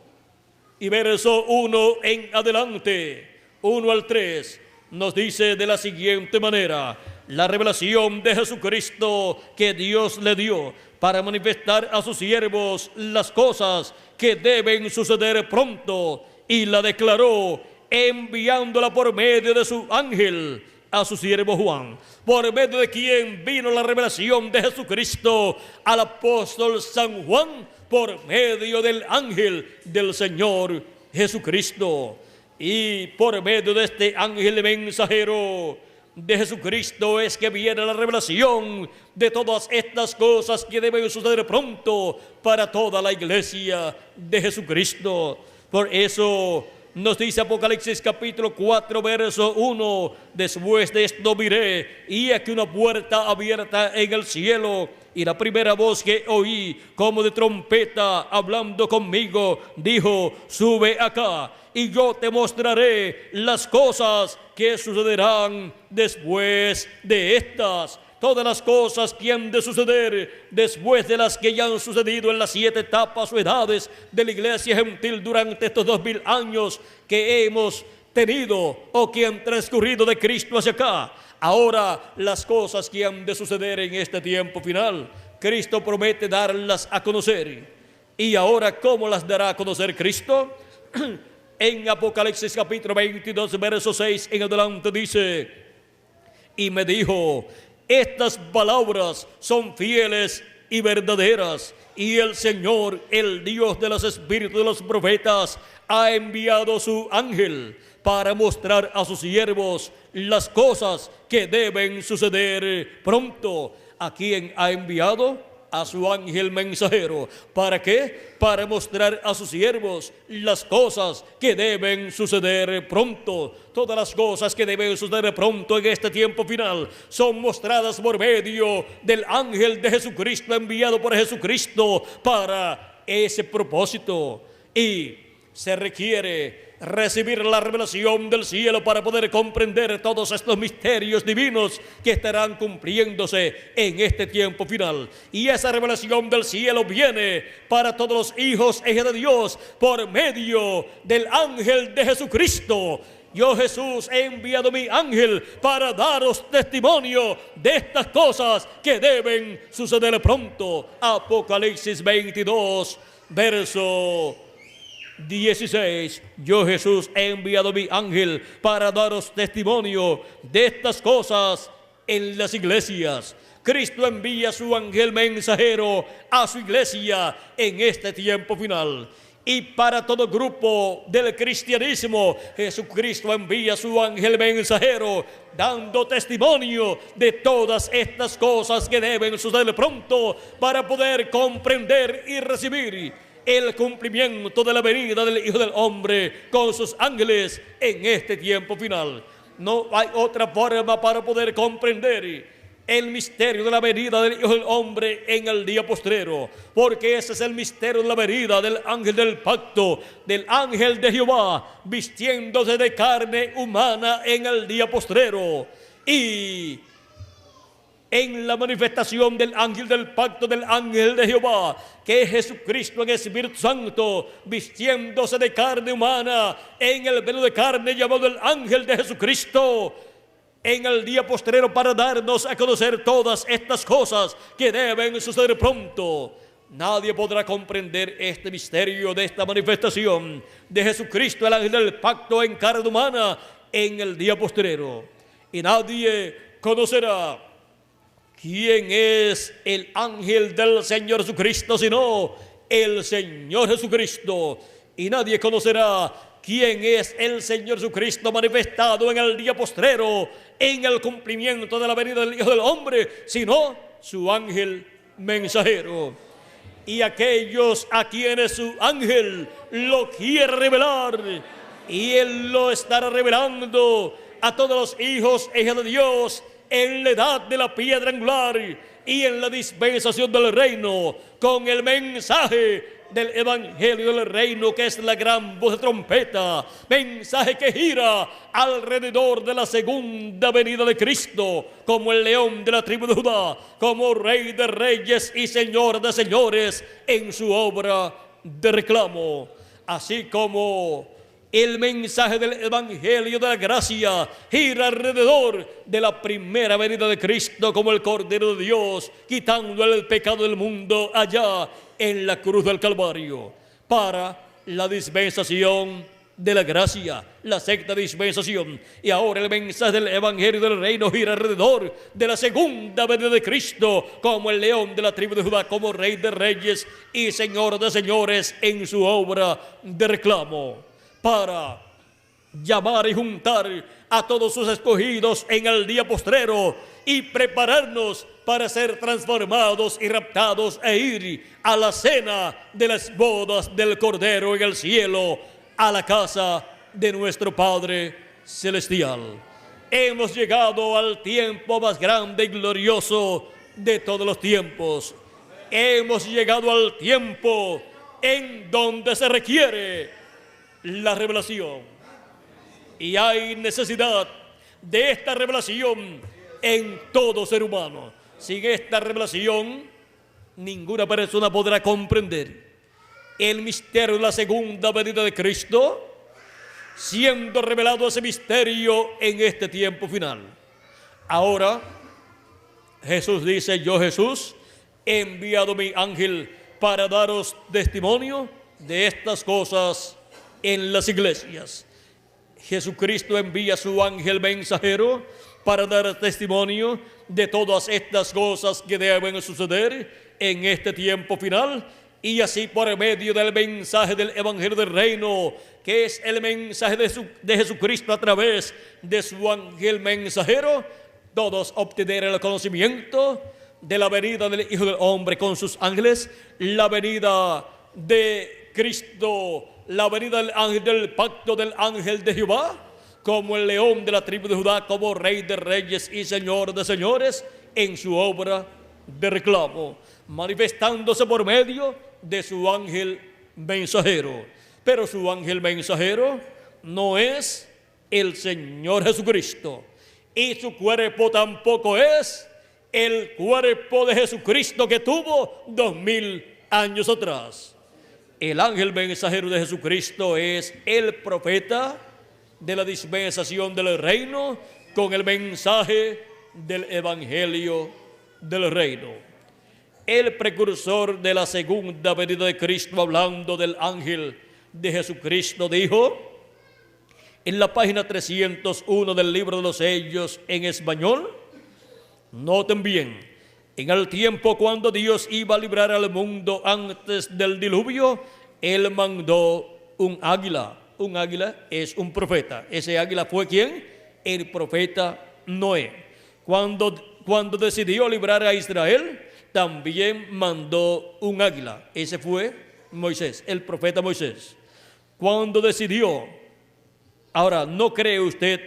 S1: y verso 1 en adelante, 1 al 3, nos dice de la siguiente manera: la revelación de Jesucristo que Dios le dio para manifestar a sus siervos las cosas que deben suceder pronto, y la declaró enviándola por medio de su ángel a su siervo Juan, por medio de quien vino la revelación de Jesucristo al apóstol San Juan, por medio del ángel del Señor Jesucristo. Y por medio de este ángel mensajero de Jesucristo es que viene la revelación de todas estas cosas que deben suceder pronto para toda la iglesia de Jesucristo. Por eso nos dice Apocalipsis capítulo 4 verso 1: después de esto miré, y aquí una puerta abierta en el cielo, y la primera voz que oí como de trompeta hablando conmigo dijo: sube acá, y yo te mostraré las cosas que sucederán después de estas. Todas las cosas que han de suceder después de las que ya han sucedido en las 7 etapas o edades de la iglesia gentil durante estos 2000 años que hemos tenido o que han transcurrido de Cristo hacia acá. Ahora, las cosas que han de suceder en este tiempo final, Cristo promete darlas a conocer. Y ahora, ¿cómo las dará a conocer Cristo? En Apocalipsis capítulo 22, verso 6 en adelante dice: y me dijo: estas palabras son fieles y verdaderas, y el Señor, el Dios de los espíritus de los profetas, ha enviado su ángel para mostrar a sus siervos las cosas que deben suceder pronto. ¿A quién ha enviado? A su ángel mensajero. ¿Para qué? Para mostrar a sus siervos las cosas que deben suceder pronto. Todas las cosas que deben suceder pronto en este tiempo final son mostradas por medio del ángel de Jesucristo, enviado por Jesucristo para ese propósito. Y se requiere recibir la revelación del cielo para poder comprender todos estos misterios divinos que estarán cumpliéndose en este tiempo final. Y esa revelación del cielo viene para todos los hijos e hijas de Dios por medio del ángel de Jesucristo. Yo, Jesús, he enviado mi ángel para daros testimonio de estas cosas que deben suceder pronto. Apocalipsis 22, verso 16. Yo, Jesús, he enviado mi ángel para daros testimonio de estas cosas en las iglesias. Cristo envía su ángel mensajero a su iglesia en este tiempo final. Y para todo grupo del cristianismo, Jesucristo envía su ángel mensajero dando testimonio de todas estas cosas que deben suceder pronto para poder comprender y recibir el cumplimiento de la venida del Hijo del Hombre con sus ángeles en este tiempo final. No hay otra forma para poder comprender el misterio de la venida del Hijo del Hombre en el día postrero, porque ese es el misterio de la venida del ángel del pacto, del ángel de Jehová, vistiéndose de carne humana en el día postrero. Y en la manifestación del ángel del pacto, del ángel de Jehová, que es Jesucristo en Espíritu Santo, vistiéndose de carne humana en el velo de carne llamado el ángel de Jesucristo, en el día postrero, para darnos a conocer todas estas cosas que deben suceder pronto. Nadie podrá comprender este misterio de esta manifestación de Jesucristo, el ángel del pacto en carne humana, en el día postrero. Y nadie conocerá quién es el ángel del Señor Jesucristo, sino el Señor Jesucristo. Y nadie conocerá quién es el Señor Jesucristo manifestado en el día postrero, en el cumplimiento de la venida del Hijo del Hombre, sino su ángel mensajero. Y aquellos a quienes su ángel lo quiere revelar, y él lo estará revelando a todos los hijos e hijas de Dios en la edad de la piedra angular y en la dispensación del reino, con el mensaje del evangelio del reino, que es la gran voz de trompeta, mensaje que gira alrededor de la segunda venida de Cristo, como el león de la tribu de Judá, como rey de reyes y señor de señores en su obra de reclamo. Así como el mensaje del evangelio de la gracia gira alrededor de la primera venida de Cristo como el Cordero de Dios, quitando el pecado del mundo allá en la cruz del Calvario, para la dispensación de la gracia, la sexta dispensación. Y ahora el mensaje del evangelio del reino gira alrededor de la segunda venida de Cristo como el león de la tribu de Judá, como rey de reyes y señor de señores en su obra de reclamo, para llamar y juntar a todos sus escogidos en el día postrero y prepararnos para ser transformados y raptados e ir a la cena de las bodas del Cordero en el cielo, a la casa de nuestro Padre Celestial. Hemos llegado al tiempo más grande y glorioso de todos los tiempos. Hemos llegado al tiempo en donde se requiere la revelación, y hay necesidad de esta revelación en todo ser humano. Sin esta revelación, ninguna persona podrá comprender el misterio de la segunda venida de Cristo, siendo revelado ese misterio en este tiempo final. Ahora Jesús dice: yo, Jesús, he enviado mi ángel para daros testimonio de estas cosas en las iglesias. Jesucristo envía su ángel mensajero para dar testimonio de todas estas cosas que deben suceder en este tiempo final, y así por medio del mensaje del evangelio del reino, que es el mensaje de Jesucristo a través de su ángel mensajero, todos obtener el conocimiento de la venida del Hijo del Hombre con sus ángeles, la venida de Cristo, la venida del ángel del pacto, del ángel de Jehová, como el león de la tribu de Judá, como rey de reyes y señor de señores en su obra de reclamo, manifestándose por medio de su ángel mensajero. Pero su ángel mensajero no es el Señor Jesucristo, y su cuerpo tampoco es el cuerpo de Jesucristo que tuvo 2000 años atrás. El ángel mensajero de Jesucristo es el profeta de la dispensación del reino, con el mensaje del evangelio del reino. El precursor de la segunda venida de Cristo, hablando del ángel de Jesucristo, dijo en la página 301 del libro de los sellos en español: noten bien, en el tiempo cuando Dios iba a librar al mundo antes del diluvio, Él mandó un águila. Un águila es un profeta. Ese águila fue ¿quién? El profeta Noé. Cuando decidió librar a Israel, también mandó un águila. Ese fue Moisés, el profeta Moisés. Cuando decidió, ahora, ¿no cree usted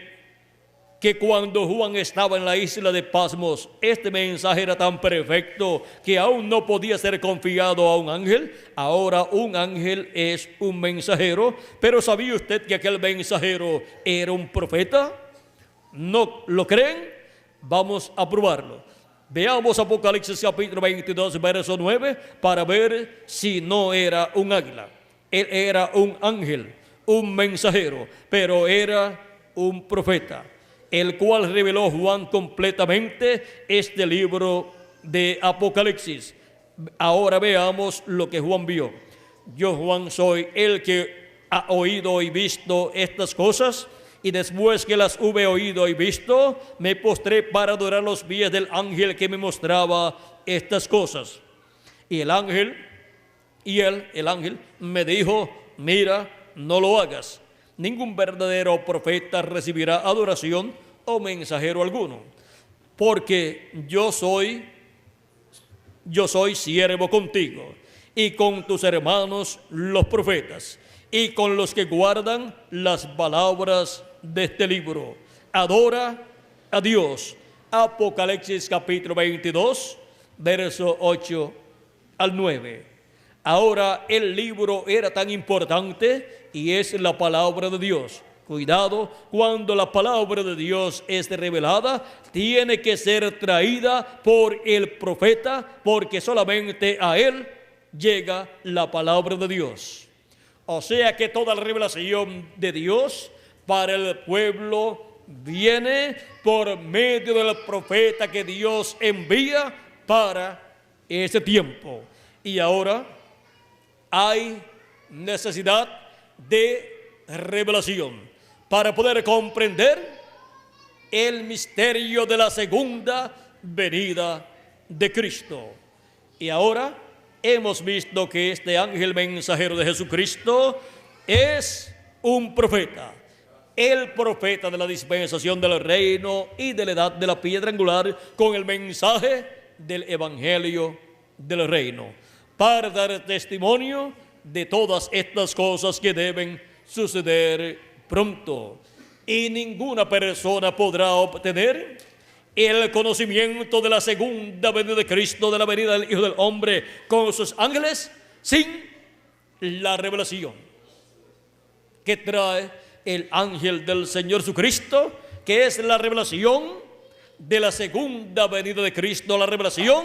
S1: que cuando Juan estaba en la isla de Patmos, este mensaje era tan perfecto que aún no podía ser confiado a un ángel. Ahora un ángel es un mensajero, pero ¿sabía usted que aquel mensajero era un profeta? ¿No lo creen? Vamos a probarlo. Veamos Apocalipsis capítulo 22, verso 9, para ver si no era un águila. Él era un ángel, un mensajero, pero era un profeta, el cual reveló Juan completamente este libro de Apocalipsis. Ahora veamos lo que Juan vio. Yo, Juan, soy el que ha oído y visto estas cosas, y después que las hube oído y visto, me postré para adorar los pies del ángel que me mostraba estas cosas. Y el ángel me dijo: mira, no lo hagas. Ningún verdadero profeta recibirá adoración o mensajero alguno, porque yo soy siervo contigo y con tus hermanos los profetas y con los que guardan las palabras de este libro. Adora a Dios. Apocalipsis capítulo 22, verso 8 al 9. Ahora el libro era tan importante y es la palabra de Dios. Cuidado, cuando la palabra de Dios es revelada, tiene que ser traída por el profeta, porque solamente a él llega la palabra de Dios. O sea que toda la revelación de Dios para el pueblo viene por medio del profeta que Dios envía para ese tiempo. Y ahora hay necesidad de revelación para poder comprender el misterio de la segunda venida de Cristo. Y ahora hemos visto que este ángel mensajero de Jesucristo es un profeta, el profeta de la dispensación del reino y de la edad de la piedra angular, con el mensaje del evangelio del reino, para dar testimonio de todas estas cosas que deben suceder pronto. Y ninguna persona podrá obtener el conocimiento de la segunda venida de Cristo, de la venida del Hijo del Hombre con sus ángeles, sin la revelación que trae el ángel del Señor Jesucristo, que es la revelación de la segunda venida de Cristo, la revelación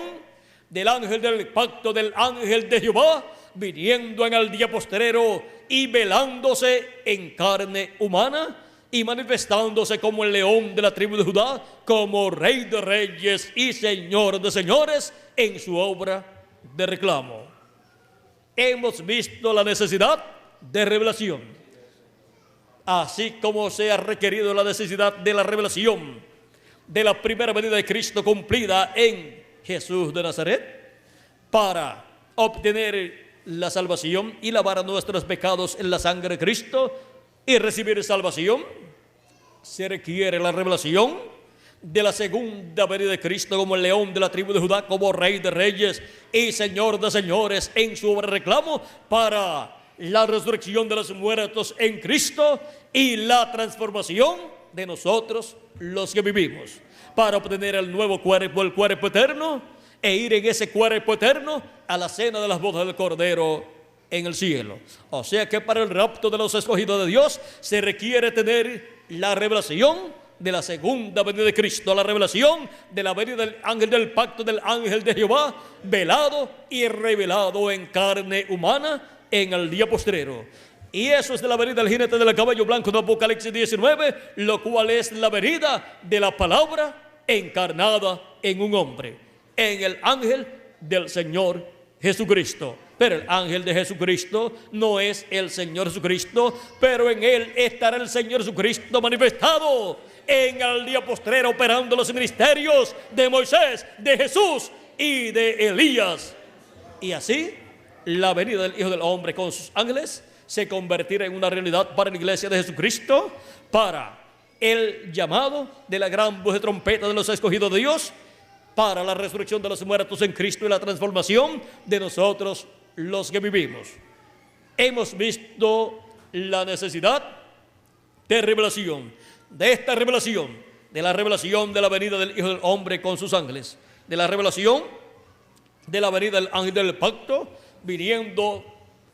S1: del ángel del pacto, del ángel de Jehová, viniendo en el día postrero y velándose en carne humana y manifestándose como el león de la tribu de Judá, como rey de reyes y señor de señores en su obra de reclamo. Hemos visto la necesidad de revelación, así como se ha requerido la necesidad de la revelación de la primera venida de Cristo cumplida en Jesús de Nazaret, para obtener la salvación y lavar nuestros pecados en la sangre de Cristo y recibir salvación. Se requiere la revelación de la segunda venida de Cristo como el león de la tribu de Judá, como rey de reyes y señor de señores en su obra de reclamo, para la resurrección de los muertos en Cristo y la transformación de nosotros los que vivimos, para obtener el nuevo cuerpo, el cuerpo eterno, e ir en ese cuerpo eterno a la cena de las bodas del Cordero en el cielo. O sea que para el rapto de los escogidos de Dios se requiere tener la revelación de la segunda venida de Cristo, la revelación de la venida del ángel del pacto, del ángel de Jehová, velado y revelado en carne humana en el día postrero. Y eso es de la venida del jinete del caballo blanco de Apocalipsis 19, lo cual es la venida de la palabra encarnada en un hombre, en el ángel del Señor Jesucristo. Pero el ángel de Jesucristo no es el Señor Jesucristo, pero en él estará el Señor Jesucristo manifestado en el día postrero, operando los ministerios de Moisés, de Jesús y de Elías. Y así la venida del Hijo del Hombre con sus ángeles se convertirá en una realidad para la iglesia de Jesucristo, para el llamado de la gran voz de trompeta de los escogidos de Dios, para la resurrección de los muertos en Cristo y la transformación de nosotros los que vivimos. Hemos visto la necesidad de revelación. De esta revelación de la revelación de la venida del Hijo del Hombre con sus ángeles, de la revelación de la venida del ángel del pacto, viniendo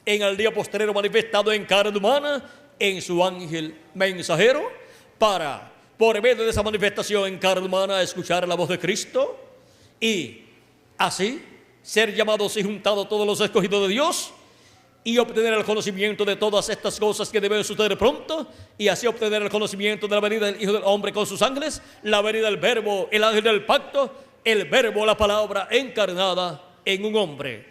S1: en el día postrero manifestado en carne humana, en su ángel mensajero, para, por medio de esa manifestación en carne humana, escuchar la voz de Cristo y así ser llamados y juntados todos los escogidos de Dios y obtener el conocimiento de todas estas cosas que deben suceder pronto, y así obtener el conocimiento de la venida del Hijo del Hombre con sus ángeles, la venida del Verbo, el ángel del pacto, el Verbo, la palabra encarnada en un hombre.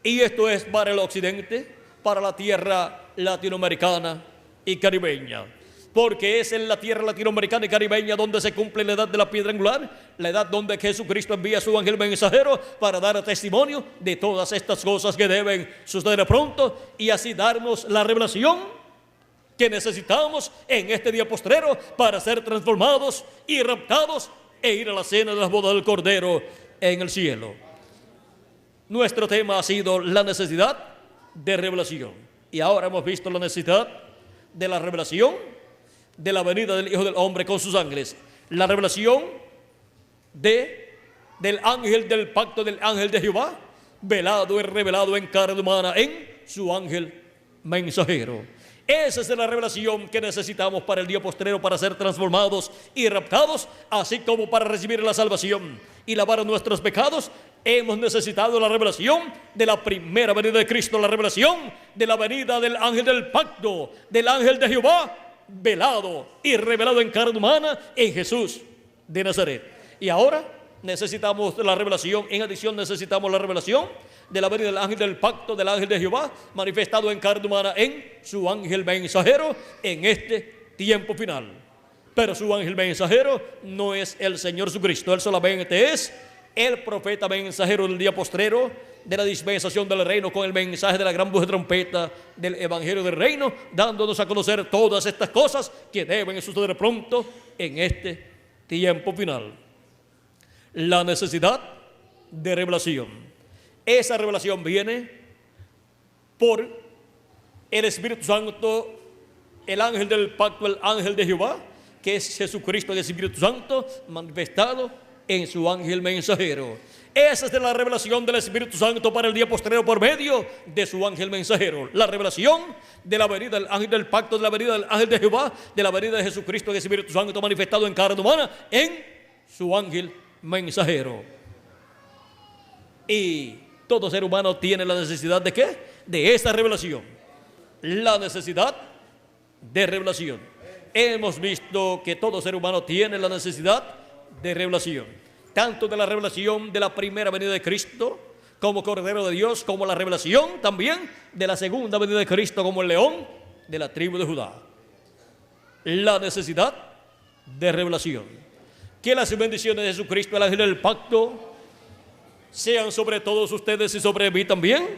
S1: Y esto es para el occidente, para la tierra latinoamericana y caribeña, porque es en la tierra latinoamericana y caribeña donde se cumple la edad de la piedra angular, la edad donde Jesucristo envía a su ángel mensajero para dar testimonio de todas estas cosas que deben suceder pronto, y así darnos la revelación que necesitamos en este día postrero para ser transformados y raptados e ir a la cena de las bodas del Cordero en el cielo. Nuestro tema ha sido la necesidad de revelación, y ahora hemos visto la necesidad de la revelación de la venida del Hijo del Hombre con sus ángeles, la revelación del ángel del pacto, del ángel de Jehová, velado y revelado en carne humana en su ángel mensajero. Esa es la revelación que necesitamos para el día postrero, para ser transformados y raptados, así como para recibir la salvación y lavar nuestros pecados. Hemos necesitado la revelación de la primera venida de Cristo, la revelación de la venida del ángel del pacto, del ángel de Jehová, velado y revelado en carne humana en Jesús de Nazaret. Y ahora necesitamos la revelación, en adición necesitamos la revelación de la venida del ángel del pacto, del ángel de Jehová, manifestado en carne humana en su ángel mensajero en este tiempo final. Pero su ángel mensajero no es el Señor Jesucristo, él solamente es el profeta mensajero del día postrero, de la dispensación del reino, con el mensaje de la gran voz de trompeta del evangelio del reino, dándonos a conocer todas estas cosas que deben suceder pronto en este tiempo final. La necesidad de revelación. Esa revelación viene por el Espíritu Santo, el ángel del pacto, el ángel de Jehová, que es Jesucristo, el Espíritu Santo manifestado en su ángel mensajero. Esa es la revelación del Espíritu Santo para el día postrero por medio de su ángel mensajero. La revelación de la venida del ángel del pacto, de la venida del ángel de Jehová, de la venida de Jesucristo, el Espíritu Santo manifestado en carne humana en su ángel mensajero. Y todo ser humano tiene la necesidad de ¿qué? De esa revelación. La necesidad de revelación. Hemos visto que todo ser humano tiene la necesidad de revelación, tanto de la revelación de la primera venida de Cristo como Cordero de Dios, como la revelación también de la segunda venida de Cristo como el león de la tribu de Judá. La necesidad de revelación. Que las bendiciones de Jesucristo, el ángel del pacto, sean sobre todos ustedes y sobre mí también,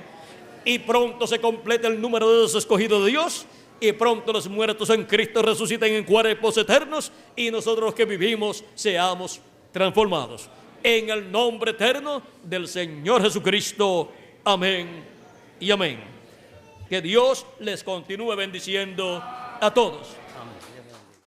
S1: y pronto se complete el número de los escogidos de Dios, y pronto los muertos en Cristo resuciten en cuerpos eternos, y nosotros que vivimos seamos transformados. En el nombre eterno del Señor Jesucristo. Amén y amén. Que Dios les continúe bendiciendo a todos.